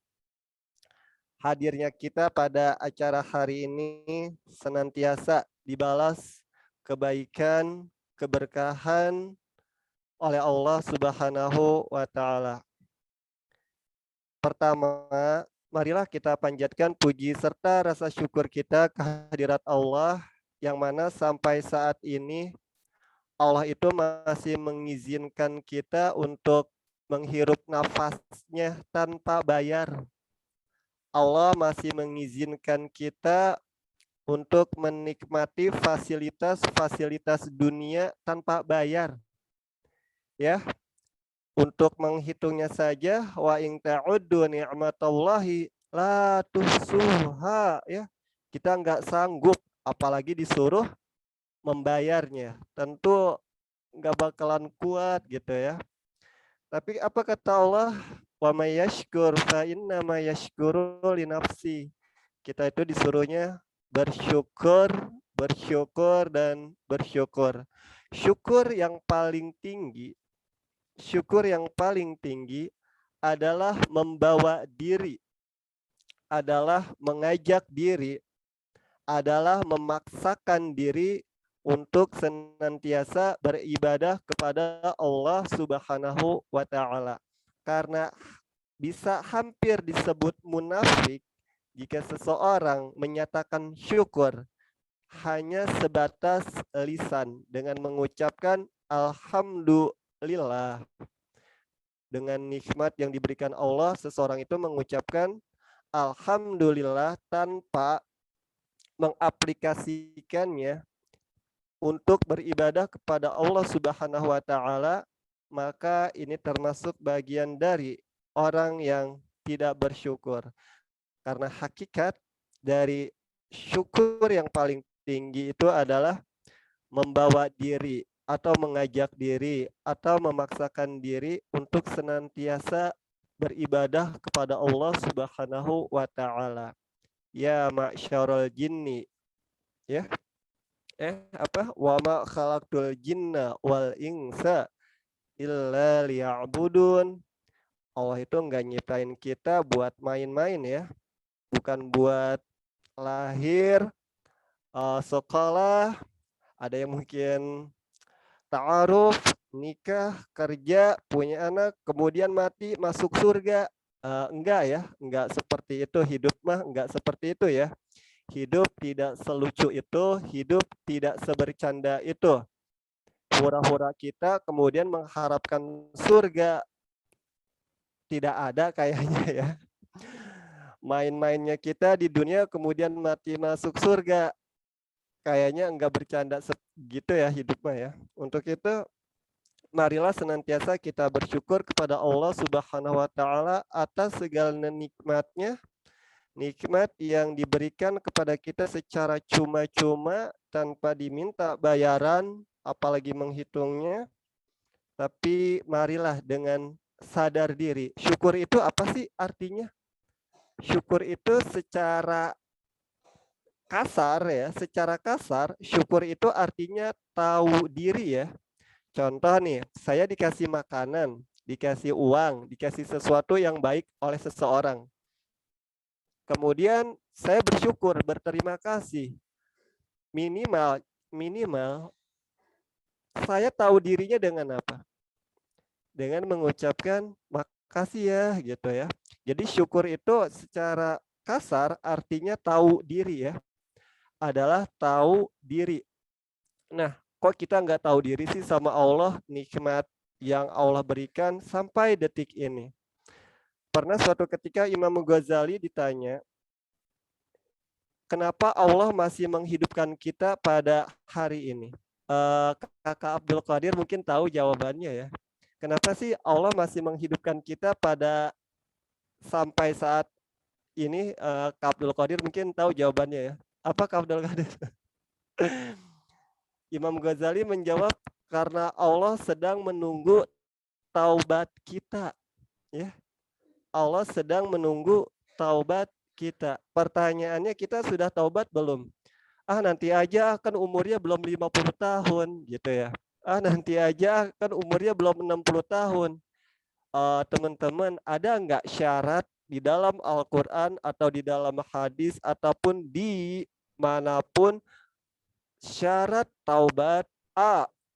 hadirnya kita pada acara hari ini senantiasa dibalas kebaikan, keberkahan oleh Allah Subhanahu wa Ta'ala. Pertama, marilah kita panjatkan puji serta rasa syukur kita kehadirat Allah yang mana sampai saat ini Allah itu masih mengizinkan kita untuk menghirup nafasnya tanpa bayar. Allah masih mengizinkan kita untuk menikmati fasilitas-fasilitas dunia tanpa bayar. Ya, untuk menghitungnya saja, wa in ta'uddu ni'matallahi la tuhsuha, ya. Kita nggak sanggup, apalagi disuruh membayarnya. Tentu nggak bakalan kuat gitu ya. Tapi apa kata Allah? Wa may yashkur fa innama yashkuru li nafsi. Kita itu disuruhnya bersyukur, bersyukur dan bersyukur. Syukur yang paling tinggi adalah membawa diri, adalah mengajak diri, adalah memaksakan diri untuk senantiasa beribadah kepada Allah Subhanahu wa Ta'ala. Karena bisa hampir disebut munafik jika seseorang menyatakan syukur hanya sebatas lisan dengan mengucapkan alhamdulillah. Dengan nikmat yang diberikan Allah, seseorang itu mengucapkan alhamdulillah tanpa mengaplikasikannya untuk beribadah kepada Allah Subhanahu wa Ta'ala, maka ini termasuk bagian dari orang yang tidak bersyukur. Karena hakikat dari syukur yang paling tinggi itu adalah membawa diri atau mengajak diri atau memaksakan diri untuk senantiasa beribadah kepada Allah Subhanahu wa Ta'ala. Ya ma'syarul jinni, ya. Wa ma khalaqtul jinna wal insa illa liya'budun. Allah itu enggak nyiptain kita buat main-main ya. Bukan buat lahir, sekolah, ada yang mungkin ta'aruf, nikah, kerja, punya anak, kemudian mati, masuk surga. Enggak ya, enggak seperti itu. Hidup mah enggak seperti itu ya. Hidup tidak selucu itu, hidup tidak sebercanda itu. Hura-hura kita kemudian mengharapkan surga tidak ada kayaknya ya. Main-mainnya kita di dunia kemudian mati masuk surga. Kayaknya enggak bercanda gitu ya hidupnya ya. Untuk itu marilah senantiasa kita bersyukur kepada Allah Subhanahu wa Ta'ala atas segala nikmatnya. Nikmat yang diberikan kepada kita secara cuma-cuma tanpa diminta bayaran, apalagi menghitungnya. Tapi marilah dengan sadar diri. Syukur itu apa sih artinya? Syukur itu secara kasar ya, secara kasar syukur itu artinya tahu diri ya. Contoh nih, saya dikasih makanan, dikasih uang, dikasih sesuatu yang baik oleh seseorang. Kemudian saya bersyukur, berterima kasih. Minimal saya tahu dirinya dengan apa? Dengan mengucapkan makasih ya gitu ya. Jadi syukur itu secara kasar artinya tahu diri ya. Adalah tahu diri. Nah, kok kita nggak tahu diri sih sama Allah, nikmat yang Allah berikan sampai detik ini? Pernah suatu ketika Imam Ghazali ditanya, kenapa Allah masih menghidupkan kita pada hari ini? Kakak Abdul Qadir mungkin tahu jawabannya ya. Kenapa sih Allah masih menghidupkan kita pada sampai saat ini? Kak Abdul Qadir mungkin tahu jawabannya ya. Apa Kak Abdul Qadir? Imam Ghazali menjawab, karena Allah sedang menunggu taubat kita. Ya. Allah sedang menunggu taubat kita. Pertanyaannya, kita sudah taubat belum? Nanti aja kan umurnya belum 50 tahun gitu ya. Nanti aja kan umurnya belum 60 tahun. Teman-teman, ada nggak syarat di dalam Al-Quran atau di dalam hadis ataupun di manapun syarat taubat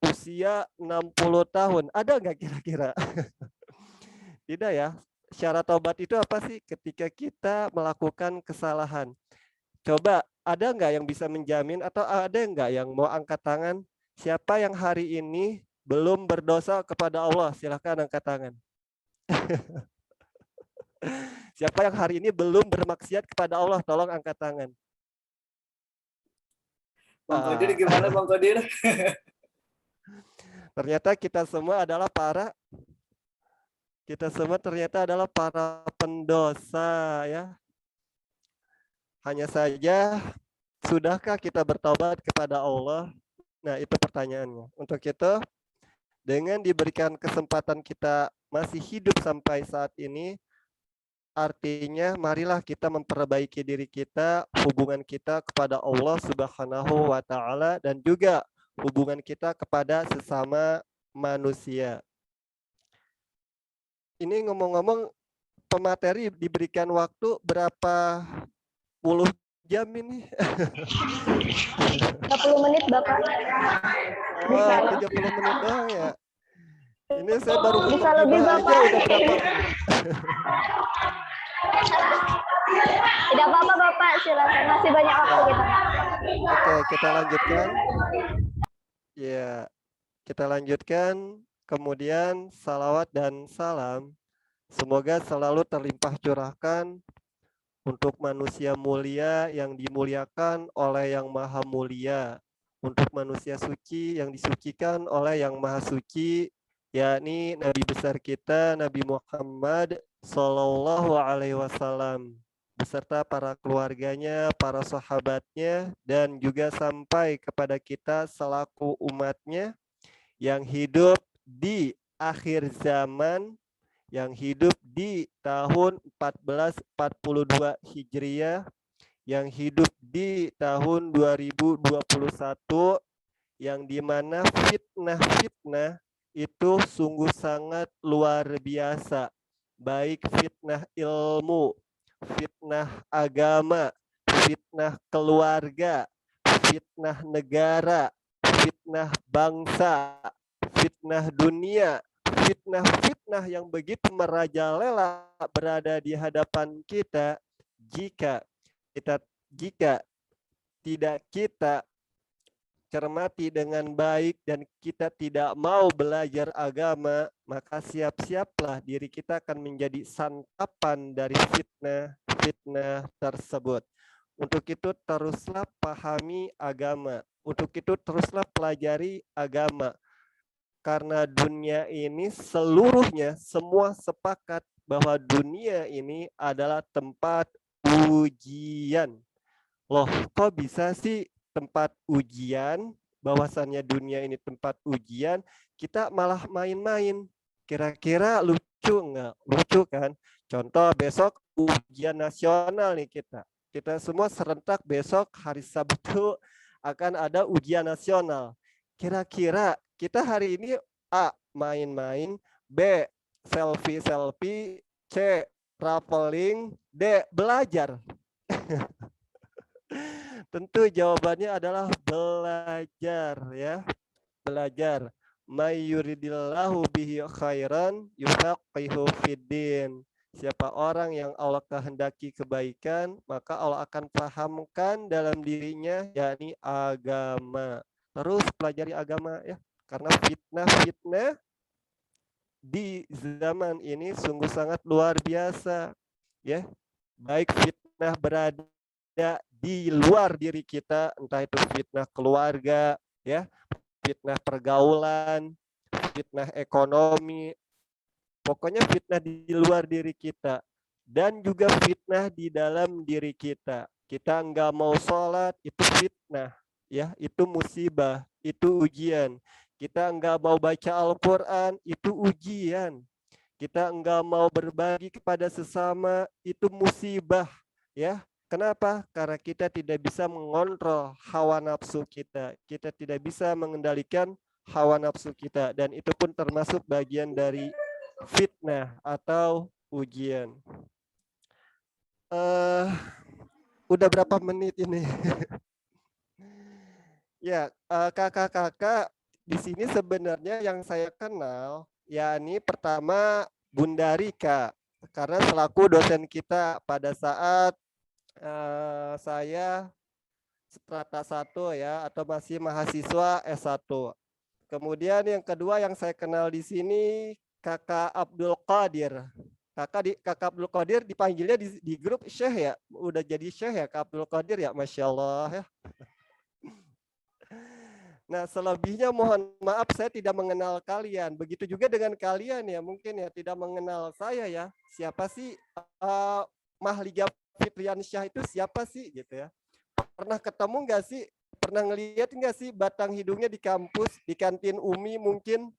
usia 60 tahun? Ada nggak kira-kira? Tidak ya. syarat taubat itu apa sih? Ketika kita melakukan kesalahan. Coba ada nggak yang bisa menjamin atau ada nggak yang mau angkat tangan? Siapa yang hari ini belum berdosa kepada Allah? Silahkan angkat tangan. Siapa yang hari ini belum bermaksiat kepada Allah? Tolong angkat tangan. Bang Kodir gimana Bang Kodir? Ternyata kita semua adalah para pendosa ya. Hanya saja sudahkah kita bertobat kepada Allah? Nah, itu pertanyaannya. Untuk itu, dengan diberikan kesempatan kita masih hidup sampai saat ini, artinya marilah kita memperbaiki diri kita, hubungan kita kepada Allah Subhanahu wa taala dan juga hubungan kita kepada sesama manusia. Ini ngomong-ngomong, pemateri diberikan waktu berapa puluh jam ini? 30 menit Bapak. Oh, 30 menit doang ya. Ini saya baru Bisa lebih, aja Bapak. udah berapa menit. Tidak apa-apa Bapak, silakan. Masih banyak waktu kita. Oke, kita lanjutkan. Ya, kita lanjutkan. Kemudian salawat dan salam semoga selalu terlimpah curahkan untuk manusia mulia yang dimuliakan oleh Yang Maha Mulia, untuk manusia suci yang disucikan oleh Yang Maha Suci, yakni Nabi besar kita Nabi Muhammad Sallallahu Alaihi Wasallam beserta para keluarganya, para sahabatnya, dan juga sampai kepada kita selaku umatnya yang hidup di akhir zaman, yang hidup di tahun 1442 Hijriah, yang hidup di tahun 2021, yang dimana fitnah-fitnah itu sungguh sangat luar biasa. Baik fitnah ilmu, fitnah agama, fitnah keluarga, fitnah negara, fitnah bangsa, fitnah dunia, fitnah-fitnah yang begitu merajalela berada di hadapan kita jika tidak kita cermati dengan baik dan kita tidak mau belajar agama, maka siap-siaplah diri kita akan menjadi santapan dari fitnah tersebut. Untuk itu teruslah pahami agama. Untuk itu teruslah pelajari agama. Karena dunia ini seluruhnya semua sepakat bahwa dunia ini adalah tempat ujian. Loh, kok bisa sih tempat ujian? Bahwasannya dunia ini tempat ujian, kita malah main-main. Kira-kira lucu nggak? Lucu kan? Contoh besok ujian nasional nih kita. Kita semua serentak besok hari Sabtu akan ada ujian nasional. Kira-kira kita hari ini A, main-main, B, selfie-selfie, C, traveling, D, belajar. Tentu jawabannya adalah belajar ya. Belajar. May yuridillahu bihi khairan yufaqihu fiddin. Siapa orang yang Allah kehendaki kebaikan, maka Allah akan pahamkan dalam dirinya yakni agama. Terus pelajari agama ya. Karena fitnah-fitnah di zaman ini sungguh sangat luar biasa ya. Baik fitnah berada di luar diri kita, entah itu fitnah keluarga ya, fitnah pergaulan, fitnah ekonomi, pokoknya fitnah di luar diri kita, dan juga fitnah di dalam diri kita. Kita nggak mau sholat, itu fitnah ya, itu musibah, itu ujian. Kita nggak mau baca Al-Quran, itu ujian. Kita nggak mau berbagi kepada sesama, itu musibah ya. Kenapa? Karena kita tidak bisa mengontrol hawa nafsu kita. Kita tidak bisa mengendalikan hawa nafsu kita. Dan itu pun termasuk bagian dari fitnah atau ujian. Udah berapa menit ini? Ya, kakak-kakak di sini sebenarnya yang saya kenal, yakni pertama Bunda Rika. karena selaku dosen kita pada saat saya strata 1 ya, atau masih mahasiswa S1. Kemudian yang kedua yang saya kenal di sini Kakak Abdul Qadir. Kakak Abdul Qadir dipanggilnya di grup Syekh ya, udah jadi Syekh ya Kak Abdul Qadir ya, Masya Allah ya. Nah, selebihnya mohon maaf saya tidak mengenal kalian. Begitu juga dengan kalian ya, mungkin ya tidak mengenal saya ya. Siapa sih Mahliga Fitriansyah itu siapa sih gitu ya. Pernah ketemu nggak sih? Pernah ngelihat nggak sih batang hidungnya di kampus, di kantin UMI mungkin?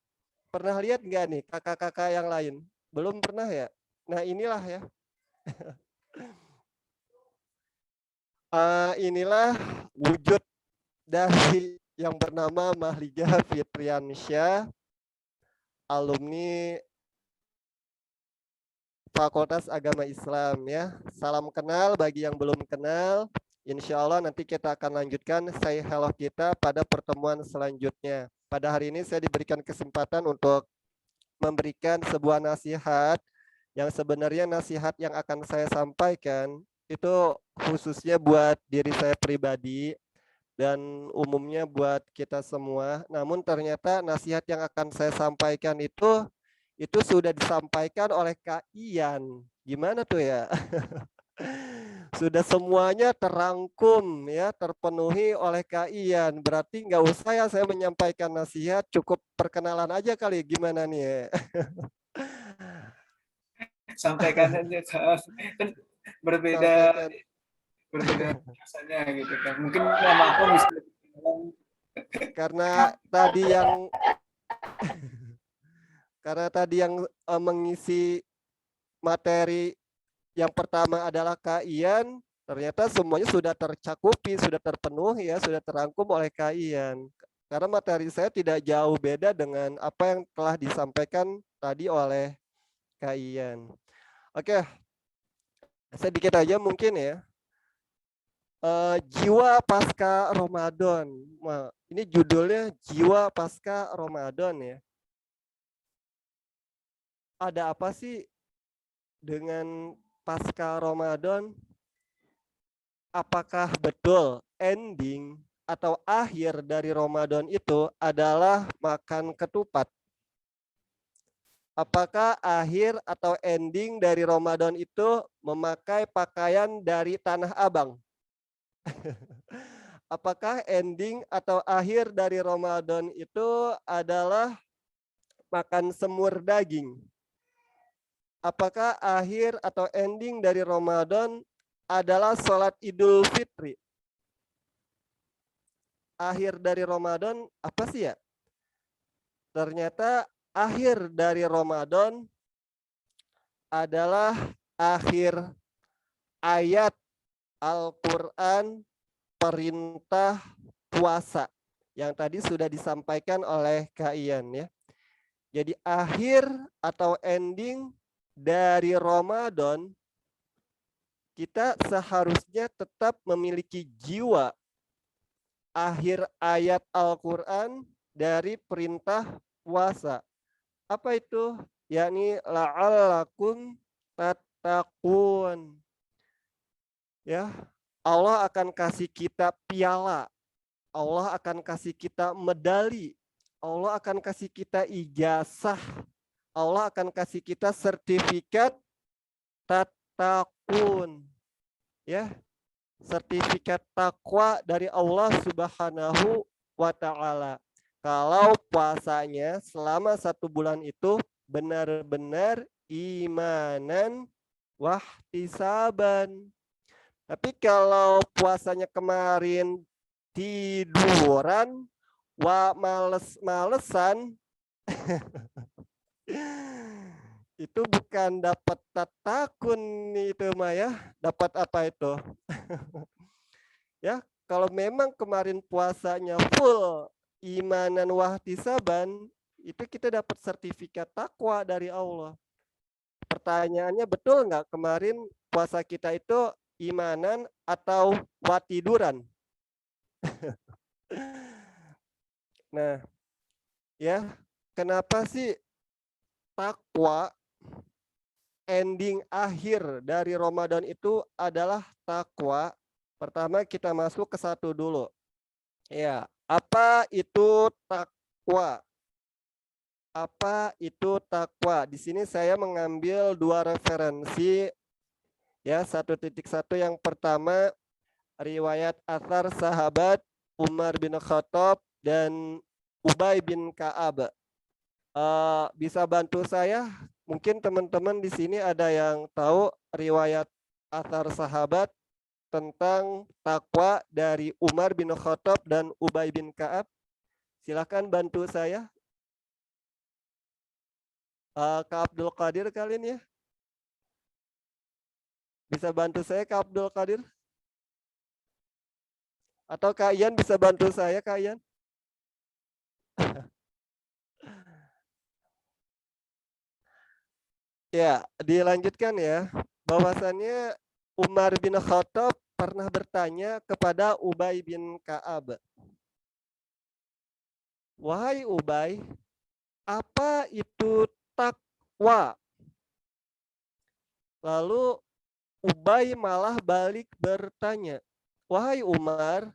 Pernah lihat nggak nih kakak-kakak yang lain? Belum pernah ya? Nah inilah ya. Inilah wujud dari yang bernama Mahliga Fitriansyah, alumni Fakultas Agama Islam ya. Salam kenal bagi yang belum kenal. Insya Allah nanti kita akan lanjutkan say hello kita pada pertemuan selanjutnya. Pada hari ini saya diberikan kesempatan untuk memberikan sebuah nasihat yang sebenarnya nasihat yang akan saya sampaikan itu khususnya buat diri saya pribadi dan umumnya buat kita semua. Namun ternyata nasihat yang akan saya sampaikan itu sudah disampaikan oleh Kak Ian. Gimana tuh ya? Sudah semuanya terangkum ya, terpenuhi oleh Kak Ian. Berarti nggak usah ya saya menyampaikan nasihat, cukup perkenalan aja kali. Gimana nih ya? Sampaikan aja, kan berbeda Sampaikan. rasanya gitu kan. Mungkin nama aku bisa Karena tadi yang mengisi materi yang pertama adalah Kak Ian, ternyata semuanya sudah tercakupi, sudah terpenuhi ya, sudah terangkum oleh Kak Ian. Karena materi saya tidak jauh beda dengan apa yang telah disampaikan tadi oleh Kak Ian. Oke, sedikit aja mungkin ya. Jiwa Pasca Ramadan. Ini judulnya Jiwa Pasca Ramadan ya. Ada apa sih dengan pasca Ramadan? Apakah betul ending atau akhir dari Ramadan itu adalah makan ketupat? Apakah akhir atau ending dari Ramadan itu memakai pakaian dari Tanah Abang? Apakah ending atau akhir dari Ramadan itu adalah makan semur daging? Apakah akhir atau ending dari Ramadan adalah sholat Idul Fitri? Akhir dari Ramadan apa sih ya? Ternyata akhir dari Ramadan adalah akhir ayat Al-Quran perintah puasa yang tadi sudah disampaikan oleh Kak Ian ya. Jadi akhir atau ending dari Ramadan kita seharusnya tetap memiliki jiwa akhir ayat Al-Quran dari perintah puasa. Apa itu? Yakni la'allakum tattaqun. Ya, Allah akan kasih kita piala. Allah akan kasih kita medali. Allah akan kasih kita ijazah. Allah akan kasih kita sertifikat tattaqun. Ya, sertifikat takwa dari Allah Subhanahu wa Ta'ala. Kalau puasanya selama 1 bulan itu benar-benar imanan wahtisaban. Tapi kalau puasanya kemarin tiduran, males-malesan, itu bukan dapat tatakun itu mah ya. Dapat apa itu? Ya, kalau memang kemarin puasanya full imanan wahtisaban, itu kita dapat sertifikat takwa dari Allah. Pertanyaannya betul nggak kemarin puasa kita itu imanan atau watiduran? Nah, ya, kenapa sih takwa ending akhir dari Ramadan itu adalah takwa. Pertama kita masuk ke satu dulu. Ya, apa itu takwa? Apa itu takwa? Di sini saya mengambil dua referensi. Ya, 1.1 yang pertama riwayat athar sahabat Umar bin Khattab dan Ubay bin Ka'ab. Bisa bantu saya? Mungkin teman-teman di sini ada yang tahu riwayat athar sahabat tentang takwa dari Umar bin Khattab dan Ubay bin Ka'ab. Silakan bantu saya. Kak Abdul Qadir kalian ya. Bisa bantu saya Kak Abdul Qadir? Atau Kak Ian bisa bantu saya Kak Ian? Ya, dilanjutkan ya. Bahwasannya Umar bin Khattab pernah bertanya kepada Ubay bin Ka'ab. Wahai Ubay, apa itu takwa? Lalu Ubay malah balik bertanya, wahai Umar,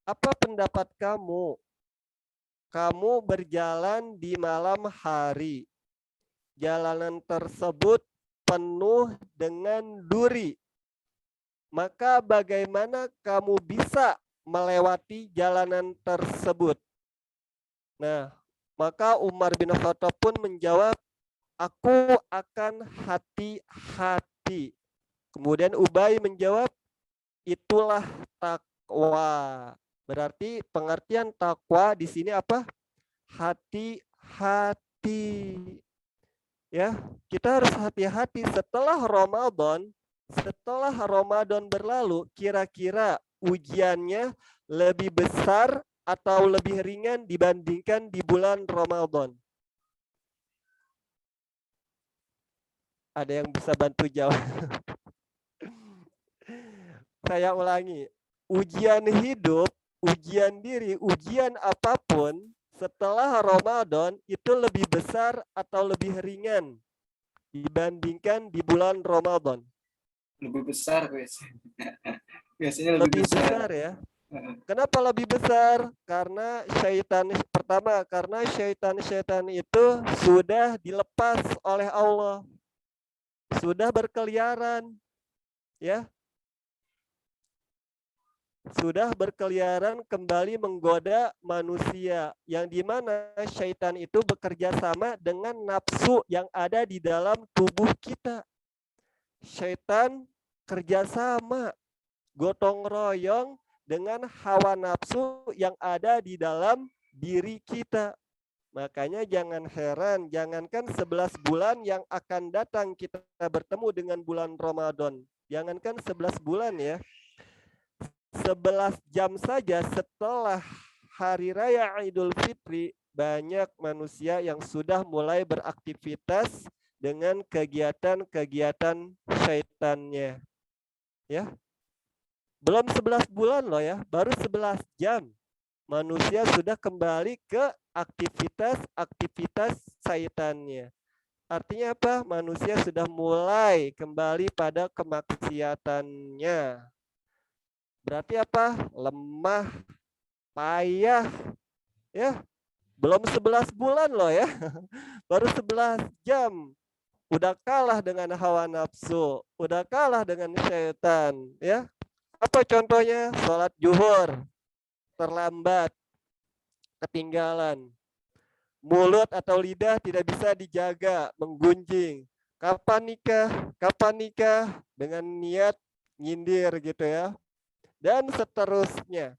apa pendapat kamu? Kamu berjalan di malam hari. Jalanan tersebut penuh dengan duri. Maka bagaimana kamu bisa melewati jalanan tersebut? Nah, maka Umar bin Khattab pun menjawab, aku akan hati-hati. Kemudian Ubay menjawab, itulah takwa. Berarti pengertian takwa di sini apa? Hati-hati. Ya, kita harus hati-hati setelah Ramadan berlalu, kira-kira ujiannya lebih besar atau lebih ringan dibandingkan di bulan Ramadan? Ada yang bisa bantu jawab? Saya ulangi, ujian hidup, ujian diri, ujian apapun setelah Ramadan itu lebih besar atau lebih ringan dibandingkan di bulan Ramadan? Lebih besar biasanya lebih besar ya. Kenapa lebih besar? Karena syaitan itu sudah dilepas oleh Allah, sudah berkeliaran, ya. Sudah berkeliaran kembali menggoda manusia, yang dimana syaitan itu bekerja sama dengan nafsu yang ada di dalam tubuh kita. Syaitan kerjasama, gotong royong dengan hawa nafsu yang ada di dalam diri kita. Makanya jangan heran, jangankan 11 bulan yang akan datang kita bertemu dengan bulan Ramadan. Jangankan 11 bulan ya. 11 jam saja setelah Hari Raya Idul Fitri, banyak manusia yang sudah mulai beraktivitas dengan kegiatan-kegiatan syaitannya. Ya. Belum 11 bulan loh ya, baru 11 jam. Manusia sudah kembali ke aktivitas syaitannya. Artinya apa? Manusia sudah mulai kembali pada kemaksiatannya. Berarti apa? Lemah, payah, ya. Belum 11 bulan loh ya. Baru 11 jam. Udah kalah dengan hawa nafsu, udah kalah dengan syaitan, ya. Apa contohnya? Sholat zuhur terlambat, ketinggalan. Mulut atau lidah tidak bisa dijaga, menggunjing. Kapan nikah? Dengan niat nyindir gitu ya. Dan seterusnya.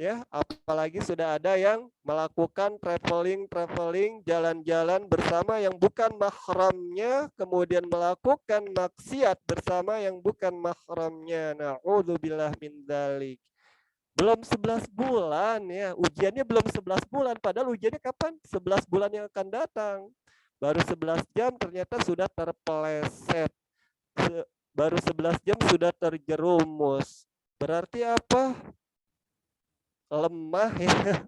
Ya, apalagi sudah ada yang melakukan traveling, jalan-jalan bersama yang bukan mahramnya, kemudian melakukan maksiat bersama yang bukan mahramnya. Na'udzubillah min dzalik. Belum 11 bulan ya, ujiannya belum 11 bulan, padahal ujiannya kapan? 11 bulan yang akan datang. Baru 11 jam ternyata sudah terpeleset. Baru 11 jam sudah terjerumus. Berarti apa? Lemah ya.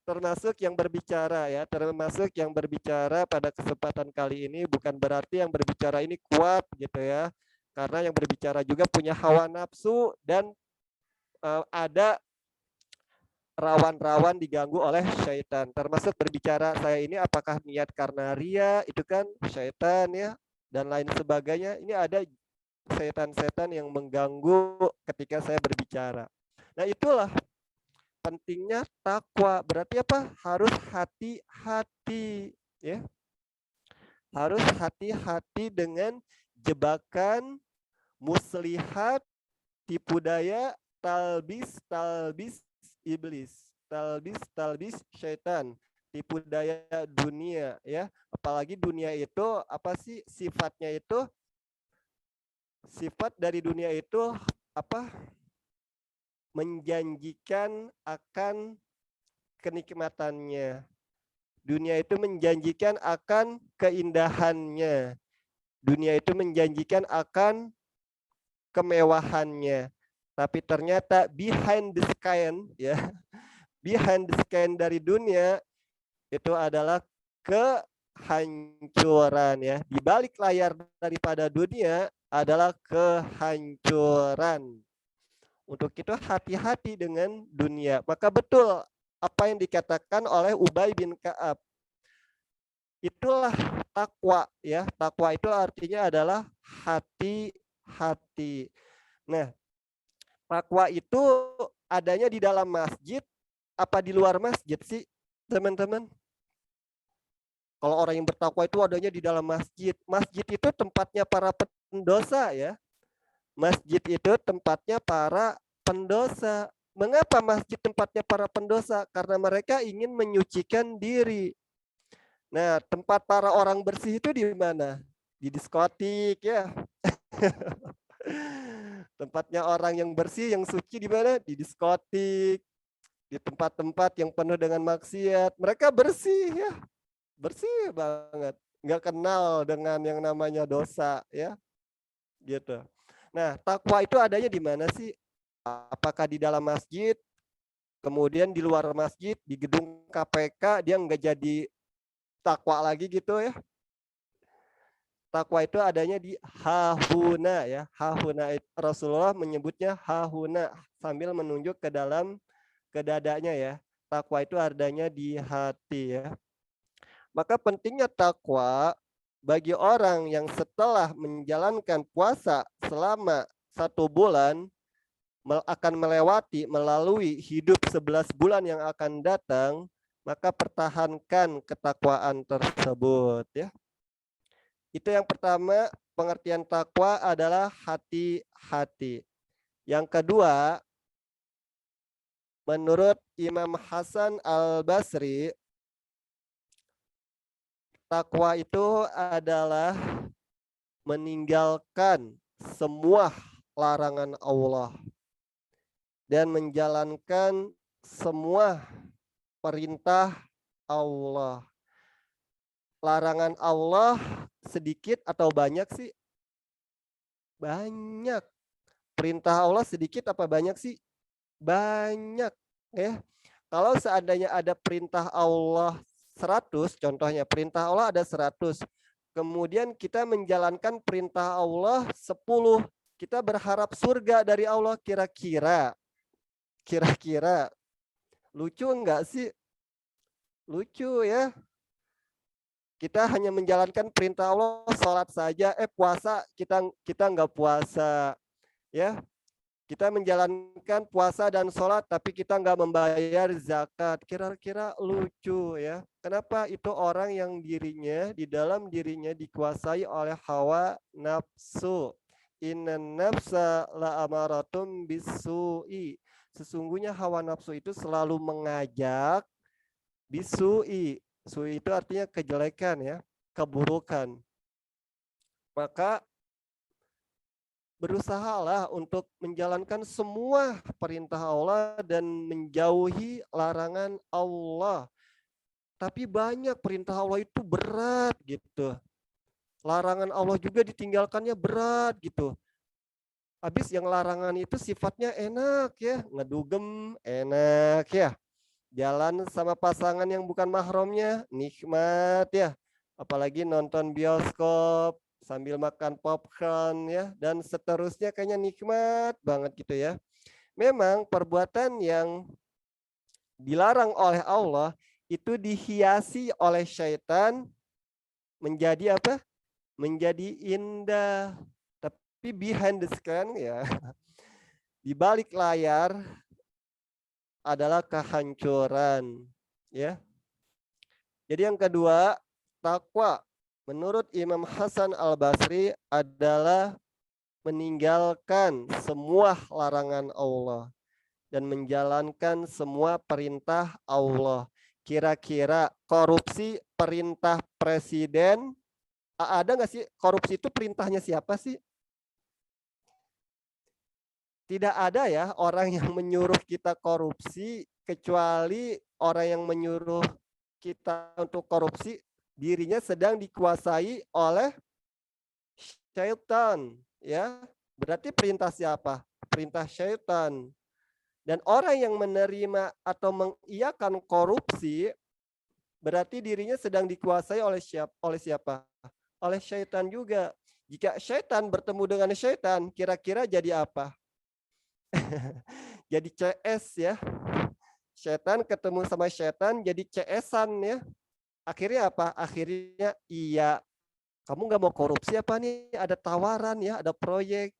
termasuk yang berbicara ya, termasuk yang berbicara pada kesempatan kali ini bukan berarti yang berbicara ini kuat gitu ya. Karena yang berbicara juga punya hawa nafsu dan ada rawan-rawan diganggu oleh syaitan. Termasuk berbicara saya ini apakah niat karena ria, itu kan syaitan ya, dan lain sebagainya. Ini ada setan-setan yang mengganggu ketika saya berbicara. Nah, itulah pentingnya takwa. Berarti apa? Harus hati-hati ya. Harus hati-hati dengan jebakan muslihat, tipu daya, talbis iblis, talbis syaitan, tipu daya dunia ya. Apalagi dunia itu apa sih sifatnya itu? Sifat dari dunia itu apa? Menjanjikan akan kenikmatannya. Dunia itu menjanjikan akan keindahannya. Dunia itu menjanjikan akan kemewahannya. Tapi ternyata behind the scan ya, behind the scan dari dunia itu adalah kehancuran ya. Di balik layar daripada dunia adalah kehancuran. Untuk itu hati-hati dengan dunia. Maka betul apa yang dikatakan oleh Ubay bin Ka'ab. Itulah takwa ya. Takwa itu artinya adalah hati-hati. Nah, takwa itu adanya di dalam masjid apa di luar masjid sih, teman-teman? Kalau orang yang bertakwa itu adanya di dalam masjid. Masjid itu tempatnya para pendosa ya. Masjid itu tempatnya para pendosa. Mengapa masjid tempatnya para pendosa? Karena mereka ingin menyucikan diri. Nah, tempat para orang bersih itu di mana? Di diskotik ya. Tempatnya orang yang bersih, yang suci di mana? Di diskotik. Di tempat-tempat yang penuh dengan maksiat. Mereka bersih ya. Bersih banget. Nggak kenal dengan yang namanya dosa ya. Gitu. Nah, takwa itu adanya di mana sih? Apakah di dalam masjid, kemudian di luar masjid, di gedung KPK, dia nggak jadi takwa lagi gitu ya. Takwa itu adanya di hahuna ya. Hahuna, Rasulullah menyebutnya hahuna sambil menunjuk ke dalam ke dadanya ya. Takwa itu adanya di hati ya. Maka pentingnya takwa bagi orang yang setelah menjalankan puasa selama 1 bulan akan melalui hidup 11 bulan yang akan datang, maka pertahankan ketakwaan tersebut ya. Itu yang pertama, pengertian takwa adalah hati-hati. Yang kedua, menurut Imam Hasan Al-Basri, takwa itu adalah meninggalkan semua larangan Allah dan menjalankan semua perintah Allah. Larangan Allah sedikit atau banyak sih? Banyak. Perintah Allah sedikit apa banyak sih? Banyak ya. Kalau seandainya ada perintah Allah 100, contohnya perintah Allah ada 100. Kemudian kita menjalankan perintah Allah 10. Kita berharap surga dari Allah kira-kira lucu enggak sih? Lucu ya. Kita hanya menjalankan perintah Allah, sholat saja, puasa kita enggak puasa ya. Kita menjalankan puasa dan sholat, tapi kita nggak membayar zakat. Kira-kira lucu ya. Kenapa? Itu orang yang di dalam dirinya dikuasai oleh hawa nafsu. Innan nafsa la amaratum bisu'i. Sesungguhnya hawa nafsu itu selalu mengajak bisu'i. Su'i itu artinya kejelekan ya, keburukan. Maka berusahalah untuk menjalankan semua perintah Allah dan menjauhi larangan Allah. Tapi banyak perintah Allah itu berat gitu. Larangan Allah juga ditinggalkannya berat gitu. Habis yang larangan itu sifatnya enak ya, ngedugem enak ya. jalan sama pasangan yang bukan mahramnya, nikmat ya. Apalagi nonton bioskop sambil makan popcorn ya, dan seterusnya kayaknya nikmat banget gitu ya. Memang perbuatan yang dilarang oleh Allah itu dihiasi oleh syaitan menjadi apa? Menjadi indah. Tapi behind the screen ya, di balik layar adalah kehancuran, ya. Jadi yang kedua, takwa menurut Imam Hasan Al-Basri adalah meninggalkan semua larangan Allah dan menjalankan semua perintah Allah. Kira-kira korupsi perintah presiden, ada nggak sih korupsi itu perintahnya siapa sih? Tidak ada ya orang yang menyuruh kita korupsi, kecuali orang yang menyuruh kita untuk korupsi dirinya sedang dikuasai oleh syaitan, ya. Berarti perintah siapa? Perintah syaitan. Dan orang yang menerima atau mengiyakan korupsi berarti dirinya sedang dikuasai oleh siapa? Oleh syaitan juga. Jika syaitan bertemu dengan syaitan, kira-kira jadi apa? Jadi CS ya. Syaitan ketemu sama syaitan jadi CS-an ya. Akhirnya apa? Akhirnya iya. Kamu nggak mau korupsi apa nih? Ada tawaran ya, ada proyek.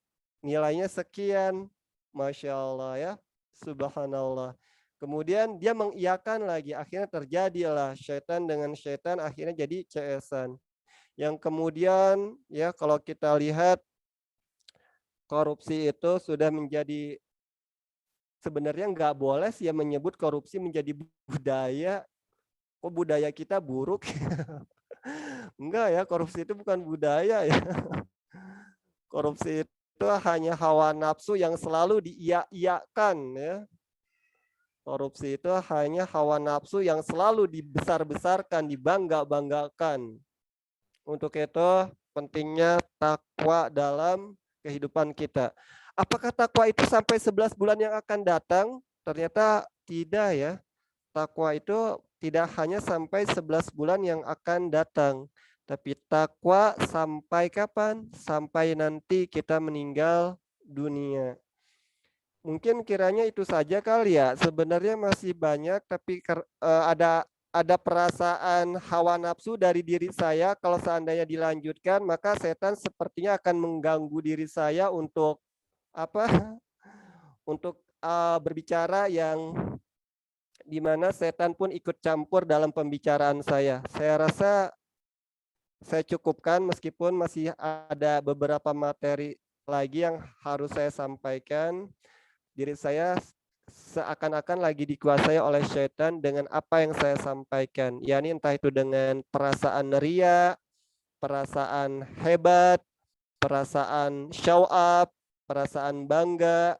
Nilainya sekian. Masya Allah ya. Subhanallah. Kemudian dia mengiyakan lagi. Akhirnya terjadilah syaitan dengan syaitan akhirnya jadi CS-an. Yang kemudian ya kalau kita lihat korupsi itu sudah menjadi, sebenarnya nggak boleh sih ya menyebut korupsi menjadi budaya. Kok budaya kita buruk? Enggak ya, korupsi itu bukan budaya ya. Korupsi itu hanya hawa nafsu yang selalu diiya-iyakan ya. Korupsi itu hanya hawa nafsu yang selalu dibesar-besarkan, dibangga-banggakan. Untuk itu pentingnya takwa dalam kehidupan kita. Apakah takwa itu sampai 11 bulan yang akan datang? Ternyata tidak ya. Takwa itu tidak hanya sampai 11 bulan yang akan datang. Tapi takwa sampai kapan? Sampai nanti kita meninggal dunia. Mungkin kiranya itu saja kali ya. Sebenarnya masih banyak, tapi ada perasaan hawa nafsu dari diri saya. Kalau seandainya dilanjutkan, maka setan sepertinya akan mengganggu diri saya untuk apa? Untuk berbicara yang dimana setan pun ikut campur dalam pembicaraan saya. Saya rasa saya cukupkan meskipun masih ada beberapa materi lagi yang harus saya sampaikan. Diri saya seakan-akan lagi dikuasai oleh setan dengan apa yang saya sampaikan. Yakni entah itu dengan perasaan ria, perasaan hebat, perasaan show up, perasaan bangga.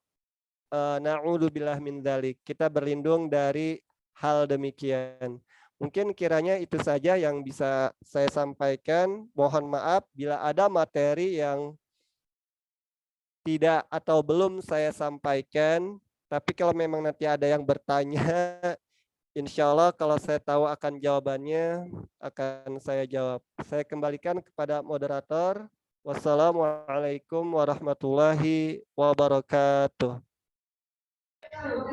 Na'udzubillah min dzalik. Kita berlindung dari hal demikian. Mungkin kiranya itu saja yang bisa saya sampaikan. Mohon maaf bila ada materi yang tidak atau belum saya sampaikan. Tapi kalau memang nanti ada yang bertanya, insya Allah kalau saya tahu akan jawabannya, akan saya jawab. Saya kembalikan kepada moderator. Wassalamualaikum warahmatullahi wabarakatuh.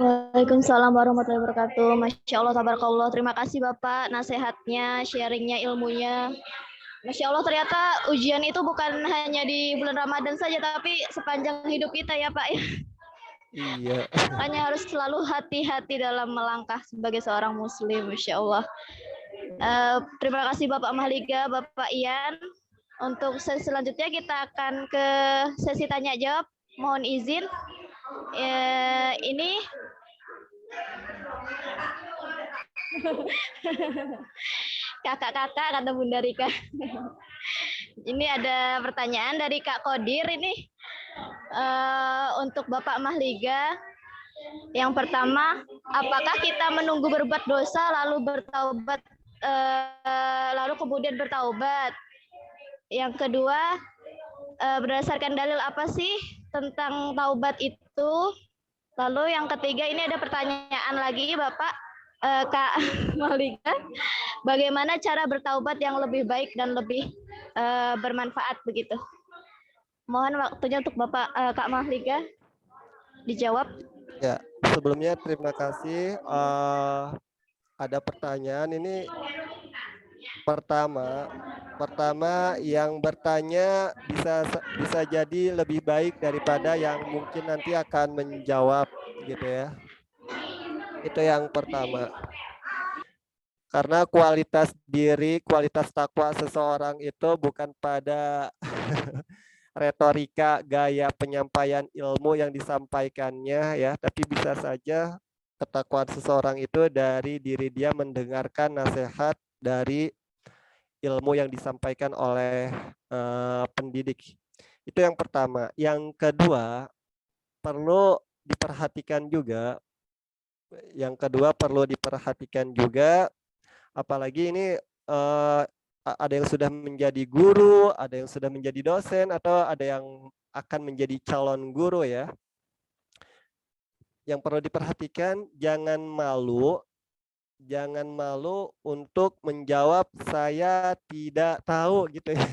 Waalaikumsalam warahmatullahi wabarakatuh. Masya Allah, tabarakallah. Terima kasih Bapak nasihatnya, sharingnya, ilmunya. Masya Allah, ternyata ujian itu bukan hanya di bulan Ramadan saja, tapi sepanjang hidup kita ya Pak. Iya. Makanya harus selalu hati-hati dalam melangkah sebagai seorang muslim. Masya Allah. Terima kasih Bapak Mahliga, Bapak Ian. Untuk sesi selanjutnya kita akan ke sesi tanya jawab. Mohon izin. Ini kakak-kakak kata Bunda Rika. Ini ada pertanyaan dari Kak Kodir ini untuk Bapak Mahliga. Yang pertama, apakah kita menunggu berbuat dosa lalu bertaubat, lalu kemudian bertaubat? Yang kedua, berdasarkan dalil apa sih tentang taubat itu? Lalu yang ketiga, ini ada pertanyaan lagi Bapak. Kak Malika, bagaimana cara bertaubat yang lebih baik dan lebih bermanfaat begitu? Mohon waktunya untuk Kak Malika dijawab. Ya, sebelumnya terima kasih. Ada pertanyaan ini pertama yang bertanya bisa jadi lebih baik daripada yang mungkin nanti akan menjawab gitu ya. Itu yang pertama. Karena kualitas diri, kualitas takwa seseorang itu bukan pada retorika, gaya penyampaian ilmu yang disampaikannya ya, tapi bisa saja ketakwaan seseorang itu dari diri dia mendengarkan nasihat dari ilmu yang disampaikan oleh pendidik. Itu yang pertama. Yang kedua, perlu diperhatikan juga. Apalagi ini ada yang sudah menjadi guru, ada yang sudah menjadi dosen, atau ada yang akan menjadi calon guru ya. Yang perlu diperhatikan, jangan malu untuk menjawab saya tidak tahu gitu ya.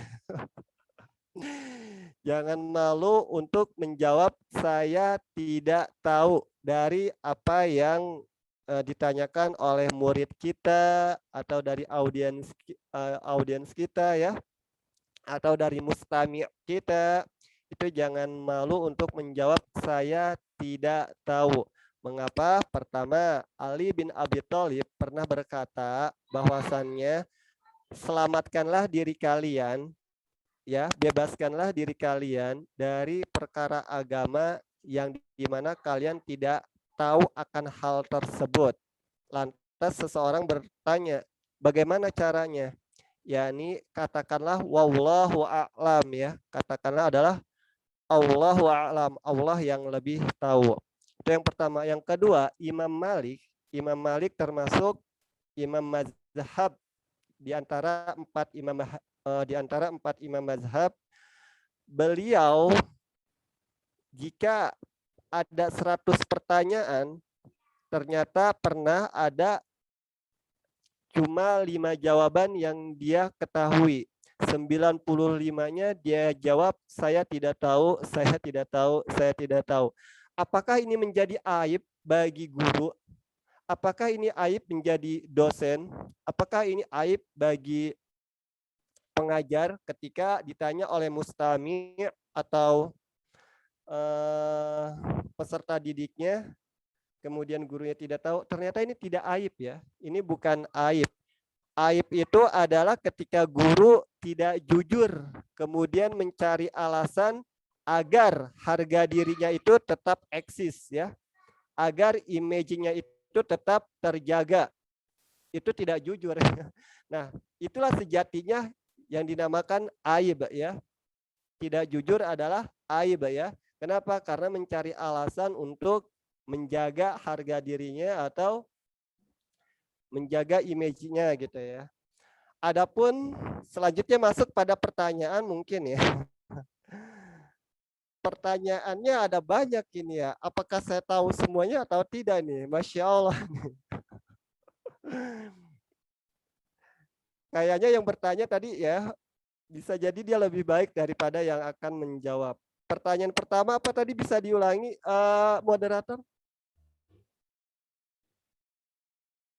Jangan malu untuk menjawab saya tidak tahu dari apa yang ditanyakan oleh murid kita atau dari audiens kita ya, atau dari mustami' kita. Itu jangan malu untuk menjawab saya tidak tahu. Mengapa? Pertama, Ali bin Abi Thalib pernah berkata bahwasannya selamatkanlah diri kalian ya, bebaskanlah diri kalian dari perkara agama yang dimana kalian tidak tahu akan hal tersebut. Lantas seseorang bertanya, bagaimana caranya? Yani katakanlah wallahu a'lam ya. Katakanlah adalah Allahu a'lam, Allah yang lebih tahu. Itu yang pertama. Yang kedua, Imam Malik termasuk imam mazhab di antara empat imam mazhab. Beliau jika ada 100 pertanyaan, ternyata pernah ada cuma 5 jawaban yang dia ketahui. 95-nya dia jawab saya tidak tahu, saya tidak tahu, saya tidak tahu. Apakah ini menjadi aib bagi guru? Apakah ini aib menjadi dosen? Apakah ini aib bagi pengajar ketika ditanya oleh mustami' atau peserta didiknya, kemudian gurunya tidak tahu? Ternyata ini tidak aib ya. Ini bukan aib. Aib itu adalah ketika guru tidak jujur, kemudian mencari alasan agar harga dirinya itu tetap eksis ya, agar image-nya itu tetap terjaga. Itu tidak jujur. Nah, itulah sejatinya yang dinamakan aib ya. Tidak jujur adalah aib ya. Kenapa? Karena mencari alasan untuk menjaga harga dirinya atau menjaga image-nya gitu ya. Adapun selanjutnya masuk pada pertanyaan mungkin ya. Pertanyaannya ada banyak ini ya. Apakah saya tahu semuanya atau tidak nih? Masya Allah. Kayaknya yang bertanya tadi ya, bisa jadi dia lebih baik daripada yang akan menjawab. Pertanyaan pertama apa tadi, bisa diulangi moderator?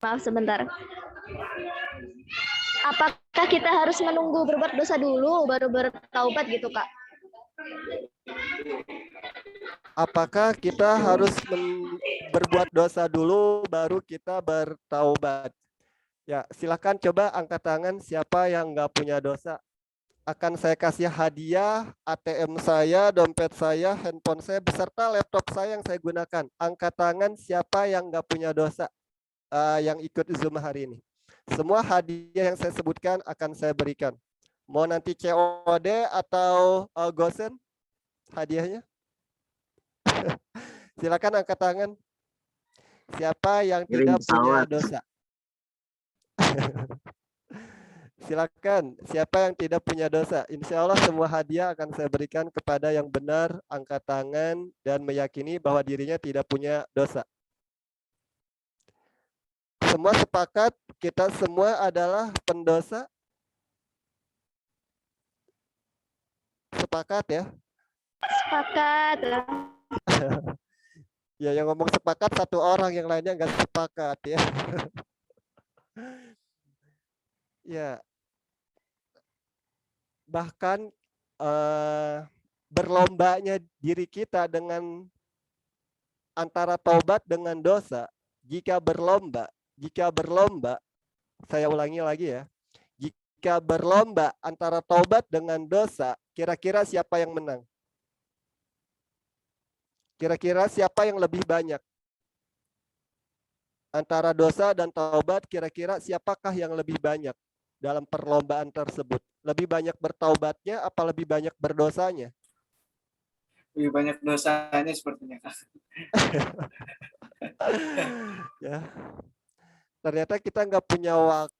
Maaf sebentar. Apakah kita harus menunggu berbuat dosa dulu baru bertaubat gitu, Kak? Apakah kita harus berbuat dosa dulu baru kita bertaubat? Ya, silakan coba angkat tangan siapa yang nggak punya dosa. Akan saya kasih hadiah ATM saya, dompet saya, handphone saya, beserta laptop saya yang saya gunakan. Angkat tangan siapa yang nggak punya dosa yang ikut Zoom hari ini. Semua hadiah yang saya sebutkan akan saya berikan. Mau nanti COD atau gosen hadiahnya? Silakan angkat tangan. Siapa yang tidak punya dosa? Silakan, siapa yang tidak punya dosa? Insya Allah semua hadiah akan saya berikan kepada yang benar angkat tangan dan meyakini bahwa dirinya tidak punya dosa. Semua sepakat kita semua adalah pendosa? Sepakat ya? Sepakat. Ya, yang ngomong sepakat satu orang, yang lainnya nggak sepakat ya. Ya, bahkan berlombanya diri kita dengan antara taubat dengan dosa. Jika berlomba, saya ulangi lagi ya. Jika berlomba antara taubat dengan dosa, kira-kira siapa yang menang? Kira-kira siapa yang lebih banyak? Antara dosa dan taubat, kira-kira siapakah yang lebih banyak dalam perlombaan tersebut? Lebih banyak bertaubatnya apa lebih banyak berdosanya? Lebih banyak dosanya sepertinya. Ya, ternyata kita nggak punya waktu,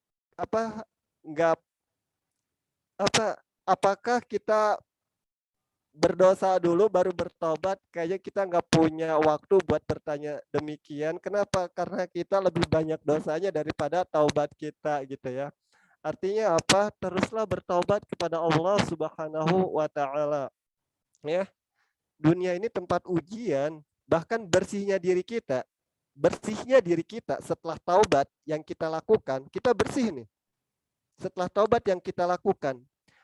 apakah kita berdosa dulu baru bertobat? Kayaknya kita nggak punya waktu buat bertanya demikian. Kenapa? Karena kita lebih banyak dosanya daripada taubat kita gitu ya. Artinya apa? Teruslah bertaubat kepada Allah Subhanahu wa taala. Ya. Dunia ini tempat ujian, bahkan bersihnya diri kita setelah taubat yang kita lakukan, kita bersih nih. Setelah taubat yang kita lakukan,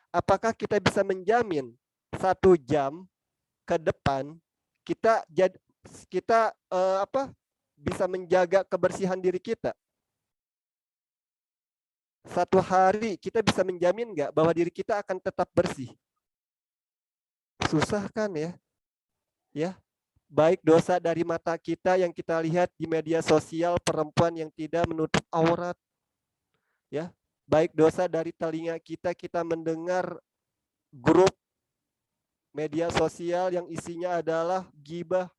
apakah kita bisa menjamin 1 jam ke depan kita bisa menjaga kebersihan diri kita? 1 hari kita bisa menjamin nggak bahwa diri kita akan tetap bersih? Susah kan ya? Ya, baik dosa dari mata kita yang kita lihat di media sosial, perempuan yang tidak menutup aurat, ya, baik dosa dari telinga kita mendengar grup media sosial yang isinya adalah gibah,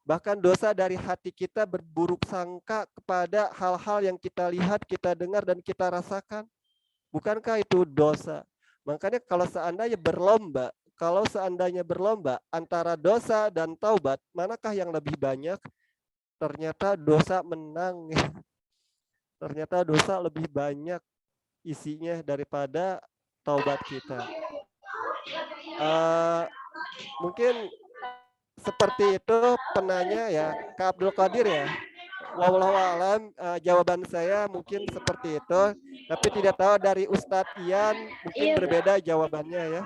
bahkan dosa dari hati kita berburuk sangka kepada hal-hal yang kita lihat, kita dengar, dan kita rasakan. Bukankah itu dosa? Makanya kalau seandainya berlomba antara dosa dan taubat, manakah yang lebih banyak? Ternyata dosa menang. Ternyata dosa lebih banyak isinya daripada taubat kita. Mungkin seperti itu penanya ya, Kak Abdul Qadir ya. Wallahu alam, jawaban saya mungkin seperti itu, tapi tidak tahu dari Ustadz Ian mungkin berbeda jawabannya ya.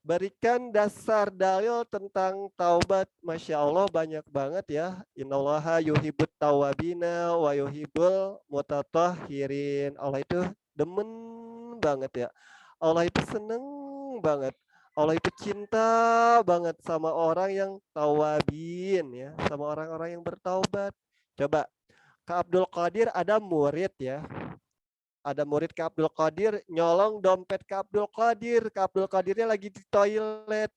Berikan dasar dalil tentang taubat. Masya Allah banyak banget ya. Innallaha yuhibbut tawabina wa yuhibbul mutatahhirin. Allah itu demen banget ya. Allah itu seneng banget. Allah itu cinta banget sama orang yang tawabin ya, sama orang-orang yang bertaubat. Coba Kak Abdul Qadir ada murid ya. Ada murid Kak Abdul Qadir nyolong dompet Kak Abdul Qadir. Kak Abdul Qadirnya lagi di toilet.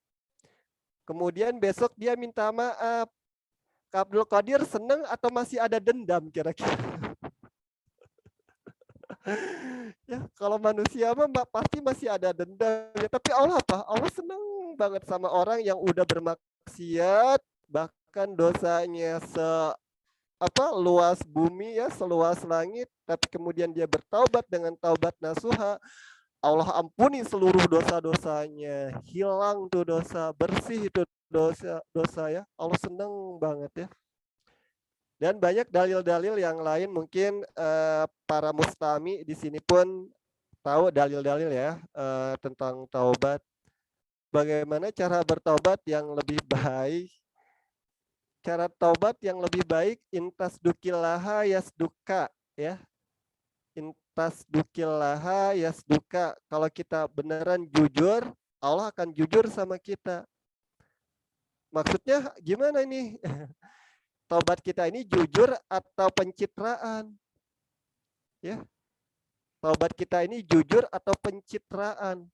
Kemudian besok dia minta maaf. Kak Abdul Qadir seneng atau masih ada dendam kira-kira? Ya, kalau manusia mah pasti masih ada dendam ya. Tapi Allah apa? Allah seneng banget sama orang yang udah bermaksiat, bahkan dosanya luas bumi ya, seluas langit, tapi kemudian dia bertaubat dengan taubat nasuha, Allah ampuni seluruh dosa-dosanya, hilang tuh dosa, bersih itu dosa ya. Allah seneng banget ya. Dan banyak dalil-dalil yang lain, mungkin para mustami di sini pun tahu dalil-dalil ya tentang taubat. Bagaimana cara bertaubat yang lebih baik? Cara taubat yang lebih baik, intas dukillaha yasduka ya. Intas dukillaha yasduka. Kalau kita beneran jujur, Allah akan jujur sama kita. Maksudnya gimana ini? Taubat kita ini jujur atau pencitraan? Ya. Taubat kita ini jujur atau pencitraan?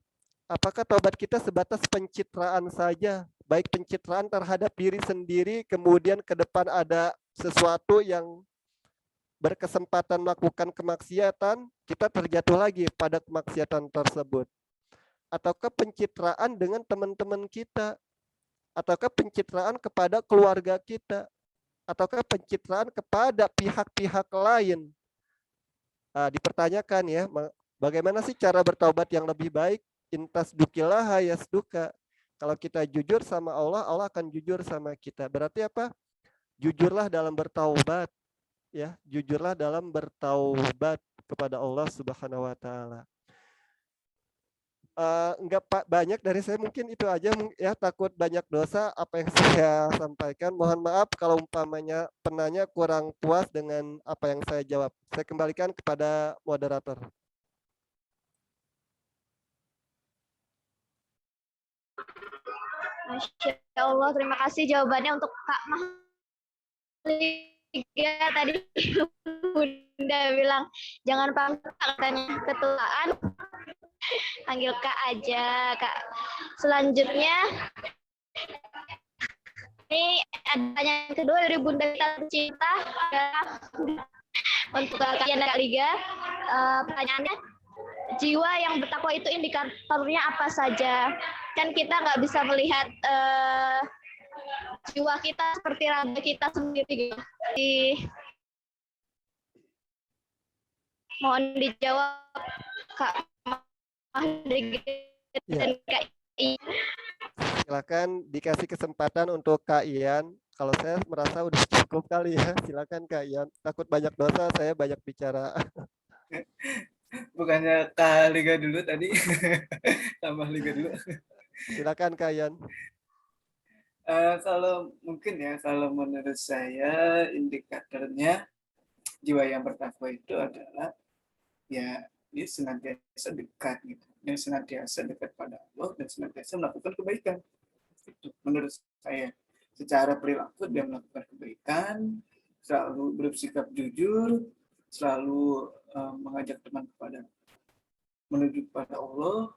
Apakah taubat kita sebatas pencitraan saja? Baik pencitraan terhadap diri sendiri, kemudian ke depan ada sesuatu yang berkesempatan melakukan kemaksiatan, kita terjatuh lagi pada kemaksiatan tersebut. Ataukah pencitraan dengan teman-teman kita? Ataukah pencitraan kepada keluarga kita? ataukah pencitraan kepada pihak-pihak lain. Dipertanyakan ya, bagaimana sih cara bertaubat yang lebih baik? Intas dukilah hayasduka. Kalau kita jujur sama Allah, Allah akan jujur sama kita. Berarti apa? Jujurlah dalam bertaubat, ya. Jujurlah dalam bertaubat kepada Allah Subhanahu wa taala. Enggak Pak, banyak dari saya, mungkin itu aja ya, takut banyak dosa apa yang saya sampaikan. Mohon maaf kalau umpamanya penanya kurang puas dengan apa yang saya jawab. Saya kembalikan kepada moderator. Masya Allah, terima kasih jawabannya untuk Kak Mahlika. Tadi Bunda bilang jangan panggil katanya ketuaan, panggil Kak aja, Kak. Selanjutnya ini ada pertanyaan kedua dari Bunda kita tercinta untuk Kak Ian dan Kak Liga. Pertanyaannya, jiwa yang bertakwa itu indikatornya apa saja? Kan kita nggak bisa melihat jiwa kita seperti raga kita sendiri. Mohon dijawab Kak Mahlika dan Kak Ian. Silakan dikasih kesempatan untuk Kak Ian. Kalau saya merasa udah cukup kali ya. Silakan Kak Ian. Takut banyak dosa, saya banyak bicara. Bukannya Kak Liga dulu tadi. Tambah Liga dulu. Silakan Kak Ian. Kalau mungkin ya, kalau menurut saya indikatornya jiwa yang bertakwa itu adalah ya dia senantiasa dekat gitu, dia senantiasa dekat pada Allah dan senantiasa melakukan kebaikan. Itu menurut saya, secara perilaku dia melakukan kebaikan, selalu bersikap jujur, selalu mengajak teman kepada menuju kepada Allah,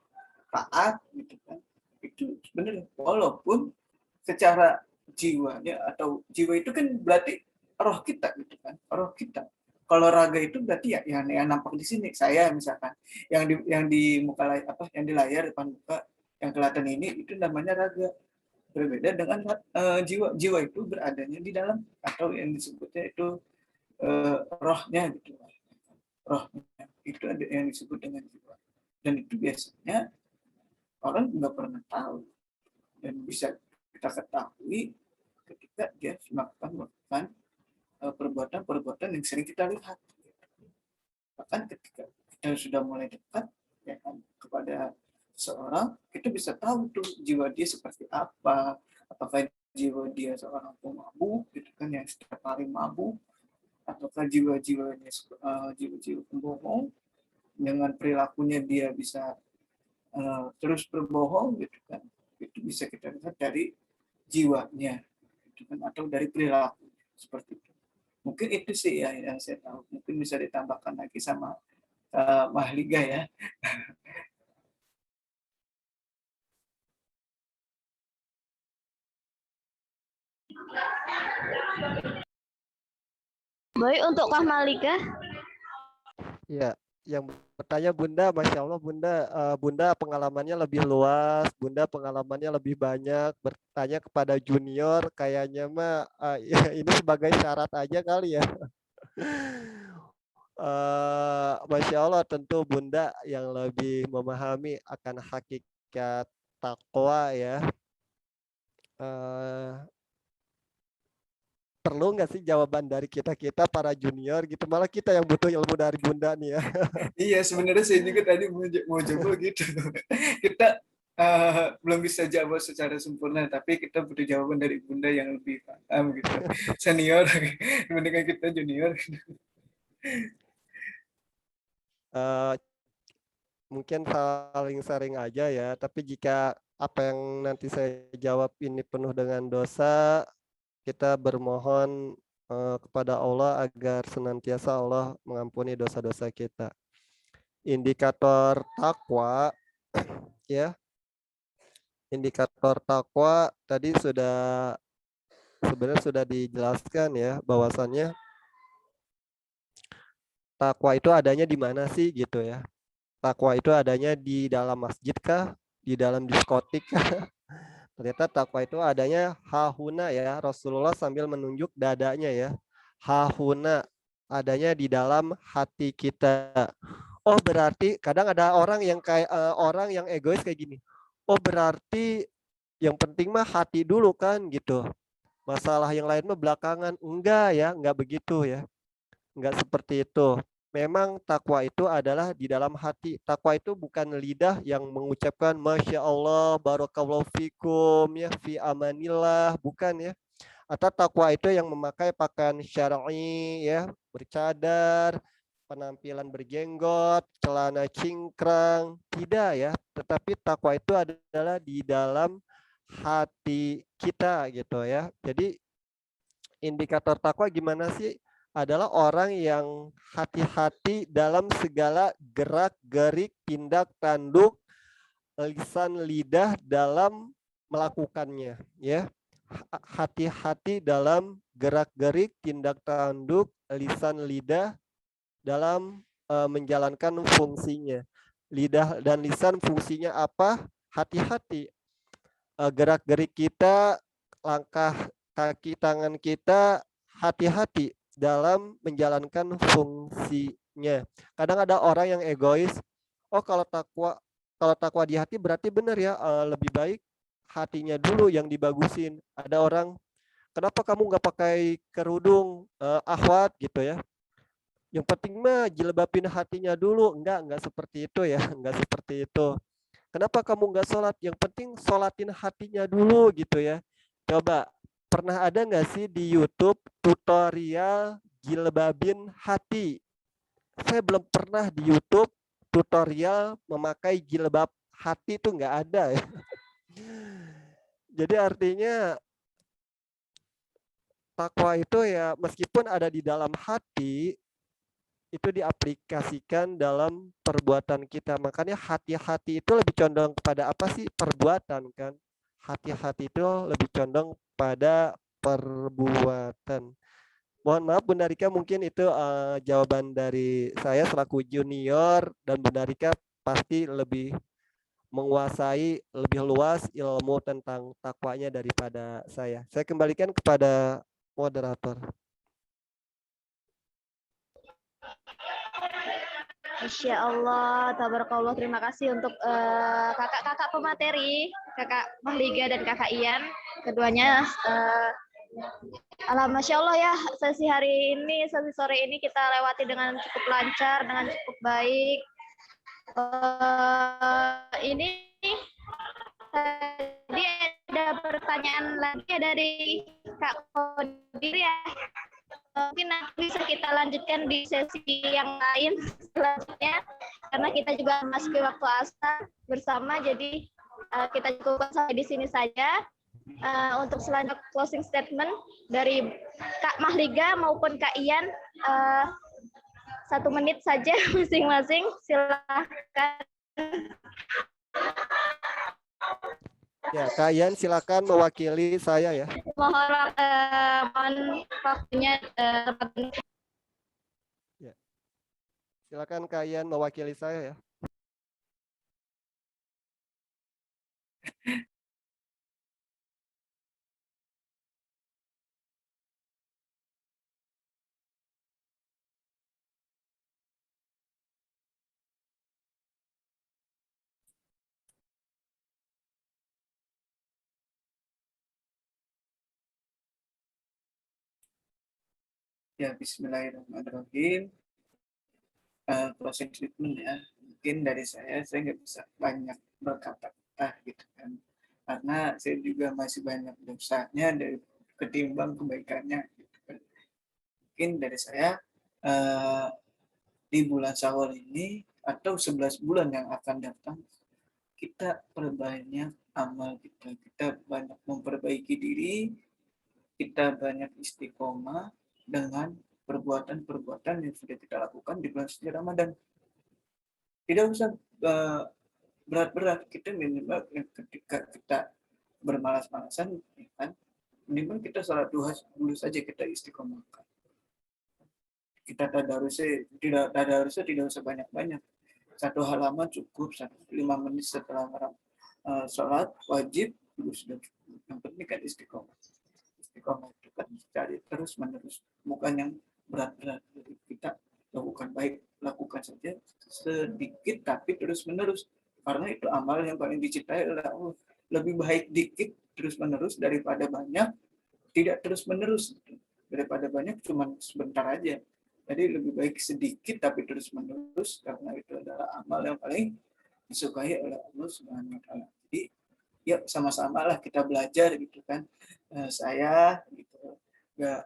taat gitu kan. Itu sebenarnya walaupun secara jiwanya, atau jiwa itu kan berarti roh kita gitu kan, roh kita. Kalau raga itu berarti ya yang nampak di sini, saya misalkan yang di muka apa yang di layar depan muka yang kelihatan ini itu namanya raga. Berbeda dengan jiwa. Jiwa itu beradanya di dalam, atau yang disebutnya itu rohnya gitu. Rohnya itu ada yang disebut dengan jiwa. Dan itu biasanya orang nggak pernah tahu dan bisa kita ketahui ketika dia melakukan perbuatan-perbuatan yang sering kita lihat. Bahkan ketika kita sudah mulai dekat ya kan, kepada seorang, kita bisa tahu tuh jiwa dia seperti apa. Apakah jiwa dia seorang pemabuk gitu kan, yang setiap hari mabuk, ataukah jiwa-jiwanya jiwa-jiwa pembohong, dengan perilakunya dia bisa terus berbohong gitu kan. Itu bisa kita lihat dari jiwanya gitu kan, atau dari perilaku seperti itu. Mungkin itu sih ya yang saya tahu. Mungkin bisa ditambahkan lagi sama Mahlika ya. Baik, untuk Kak Mahlika. Ya, yang bertanya Bunda, Masya Allah Bunda, Bunda pengalamannya lebih luas, Bunda pengalamannya lebih banyak. Bertanya kepada junior, kayaknya mah ya, ini sebagai syarat aja kali ya. Masya Allah, tentu Bunda yang lebih memahami akan hakikat takwa ya. Perlu nggak sih jawaban dari kita para junior gitu, malah kita yang butuh ilmu dari Bunda nih ya. Iya, sebenarnya saya juga tadi mau coba gitu. Kita belum bisa jawab secara sempurna, tapi kita butuh jawaban dari Bunda yang lebih paham gitu, senior dibandingkan kita junior. Mungkin saling sharing aja ya, tapi jika apa yang nanti saya jawab ini penuh dengan dosa, kita bermohon kepada Allah agar senantiasa Allah mengampuni dosa-dosa kita. Indikator takwa ya. Indikator takwa tadi sebenarnya sudah dijelaskan ya, bahwasannya takwa itu adanya di mana sih gitu ya. Takwa itu adanya di dalam masjid kah? Di dalam diskotik kah? Ternyata takwa itu adanya hahuna ya. Rasulullah sambil menunjuk dadanya ya. Hahuna adanya di dalam hati kita. Oh berarti kadang ada orang yang kayak orang yang egois kayak gini. Oh berarti yang penting mah hati dulu kan gitu. Masalah yang lain mah belakangan. Enggak ya, enggak begitu ya. Enggak seperti itu. Memang takwa itu adalah di dalam hati. Takwa itu bukan lidah yang mengucapkan Masya Allah, Barakallahu fikum, ya, fi amanillah, bukan ya. Atau takwa itu yang memakai pakaian syar'i, ya, bercadar, penampilan berjenggot, celana cingkrang, tidak ya. Tetapi takwa itu adalah di dalam hati kita gitu ya. Jadi indikator takwa gimana sih? Adalah orang yang hati-hati dalam segala gerak-gerik, tindak tanduk, lisan lidah dalam melakukannya, ya. Hati-hati dalam gerak-gerik, tindak tanduk, lisan lidah dalam menjalankan fungsinya. Lidah dan lisan fungsinya apa? Hati-hati. Gerak-gerik kita, langkah kaki tangan kita hati-hati dalam menjalankan fungsinya. Kadang ada orang yang egois. Oh kalau takwa di hati berarti benar ya, lebih baik hatinya dulu yang dibagusin. Ada orang, kenapa kamu nggak pakai kerudung, akhwat gitu ya? Yang penting mah jilbabin hatinya dulu. Enggak seperti itu ya, enggak seperti itu. Kenapa kamu nggak sholat? Yang penting sholatin hatinya dulu gitu ya. Coba, pernah ada nggak sih di YouTube tutorial jilbabin hati? Saya belum pernah di YouTube tutorial memakai jilbab hati, itu nggak ada ya. Jadi artinya takwa itu ya meskipun ada di dalam hati, itu diaplikasikan dalam perbuatan kita. Makanya hati-hati itu lebih condong kepada apa sih? Perbuatan kan. Hati-hati itu lebih condong pada perbuatan. Mohon maaf Bunda Rika, mungkin itu jawaban dari saya selaku junior, dan Bunda Rika pasti lebih menguasai lebih luas ilmu tentang takwanya daripada saya. Saya kembalikan kepada moderator. Masya Allah, tabarakallah. Terima kasih untuk kakak-kakak pemateri, kakak Mahliga dan kakak Ian. Keduanya, Masya Allah ya, sesi sore ini kita lewati dengan cukup lancar, dengan cukup baik. Ini tadi ada pertanyaan lagi dari Kak Kodir ya. Mungkin nanti bisa kita lanjutkan di sesi yang lain selanjutnya, karena kita juga memasuki waktu asar bersama, jadi kita cukupkan sampai di sini saja. Untuk selanjutnya closing statement dari Kak Mahliga maupun Kak Ian, 1 menit saja masing-masing, silakan. Ya, Kak Ian silakan mewakili saya ya. Mohon waktunya. Ya. Silakan Kak Ian mewakili saya ya. Ya, bismillahirrahmanirrahim. Closing statement ya. Mungkin dari saya nggak bisa banyak berkata-kata gitu kan. Karena saya juga masih banyak dosanya dari ketimbang kebaikannya gitu kan. Mungkin dari saya di bulan Syawal ini atau 11 bulan yang akan datang, kita perbanyak amal kita banyak memperbaiki diri, kita banyak istiqomah dengan perbuatan-perbuatan yang sudah kita lakukan di bulan suci Ramadan. Tidak usah berat-berat, kita minimal ketika kita bermalas-malasan, ya kan, minimal kita sholat duha dulu saja kita istiqomahkan. Kita tadarusnya tidak usah banyak-banyak. 1 halaman cukup, 5 menit setelah sholat wajib, dulu sudah cukup. Yang penting kan istiqomah. Istiqomah itu kan cari terus menerus, bukan yang berat-berat. Jadi kita lakukan baik, lakukan saja sedikit tapi terus menerus, karena itu amal yang paling dicintai adalah Allah. Lebih baik dikit terus menerus daripada banyak tidak terus menerus, daripada banyak cuma sebentar aja. Jadi lebih baik sedikit tapi terus menerus, karena itu adalah amal yang paling disukai oleh Allah Subhanahu wa taala. Jadi ya sama-sama lah kita belajar gitu kan. Saya gitu enggak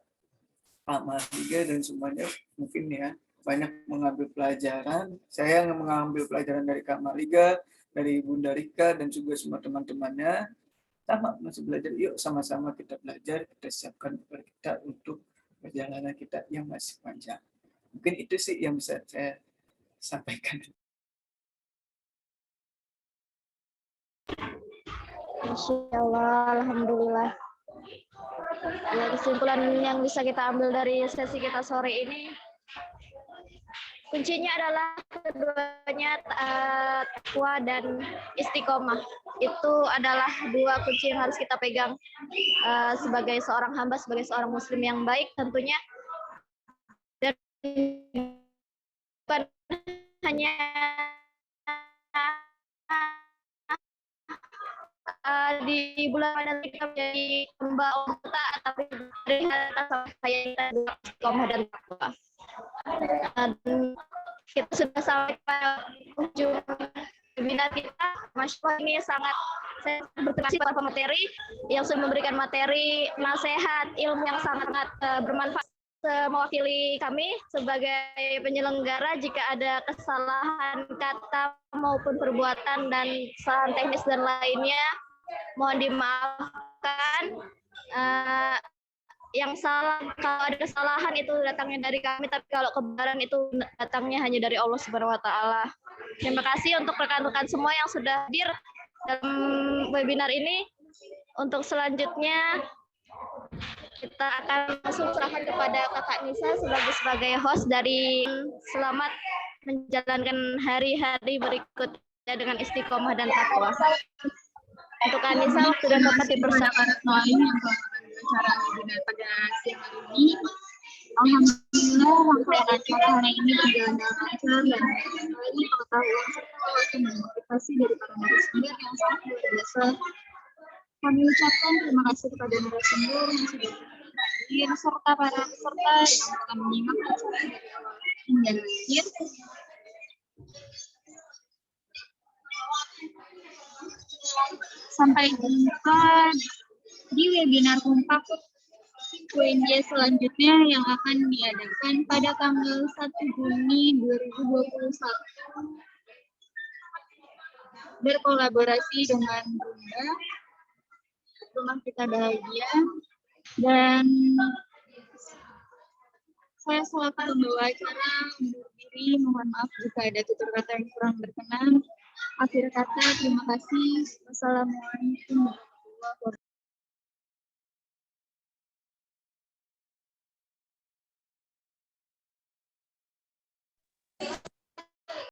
amal juga dan semuanya mungkin ya banyak mengambil pelajaran. Saya mengambil pelajaran dari Kak Maliga, dari Bunda Rika dan juga semua teman-temannya. Sama masih belajar, yuk sama-sama kita belajar, kita siapkan diri kita untuk perjalanan kita yang masih panjang. Mungkin itu sih yang bisa saya sampaikan. Masya Allah, Alhamdulillah. Ya, kesimpulan yang bisa kita ambil dari sesi kita sore ini, kuncinya adalah keduanya takwa dan istiqomah. Itu adalah dua kunci yang harus kita pegang sebagai seorang hamba, sebagai seorang muslim yang baik tentunya. Dan bukan hanya di bulan Ramadan kita menjadi hamba Allah, tapi dari atas saya kita istiqomah dan takwa. Kita sudah sampai pada ujung webinar kita. Masya Allah, ini sangat saya berterima kasih kepada pemateri yang sudah memberikan materi, nasihat, ilmu yang sangat bermanfaat. Mewakili kami sebagai penyelenggara, jika ada kesalahan kata maupun perbuatan dan kesalahan teknis dan lainnya, mohon dimaafkan. Yang salah, kalau ada kesalahan itu datangnya dari kami, tapi kalau kebenaran itu datangnya hanya dari Allah Subhanahu wa taala. Terima kasih untuk rekan-rekan semua yang sudah hadir dalam webinar ini. Untuk selanjutnya kita akan langsung serahkan kepada Kakak Nisa sebagai host dari selamat menjalankan hari-hari berikutnya dengan istiqomah dan takwa. Untuk Kak Nisa, waktu dan tempat dipersilakan. Acara webinar pada siang hari ini. Alhamdulillah rangkaian acara hari ini berjalan dengan lancar dan ini pengetahuan serta wawasan dan motivasi dari para narasumber yang sangat luar biasa. Kami ucapkan terima kasih kepada narasumber yang sudah hadir serta para peserta yang telah menyimak acara dari awal hingga akhir. Sampai jumpa di webinar kompak UNJ selanjutnya yang akan diadakan pada tanggal 1 Juni 2021. Berkolaborasi dengan Bunda Rumah Kita Bahagia, dan saya selaku pembawa acara undur diri. Mohon maaf jika ada tutur kata yang kurang berkenan. Akhir kata, terima kasih. Wassalamualaikum warahmatullahi wabarakatuh.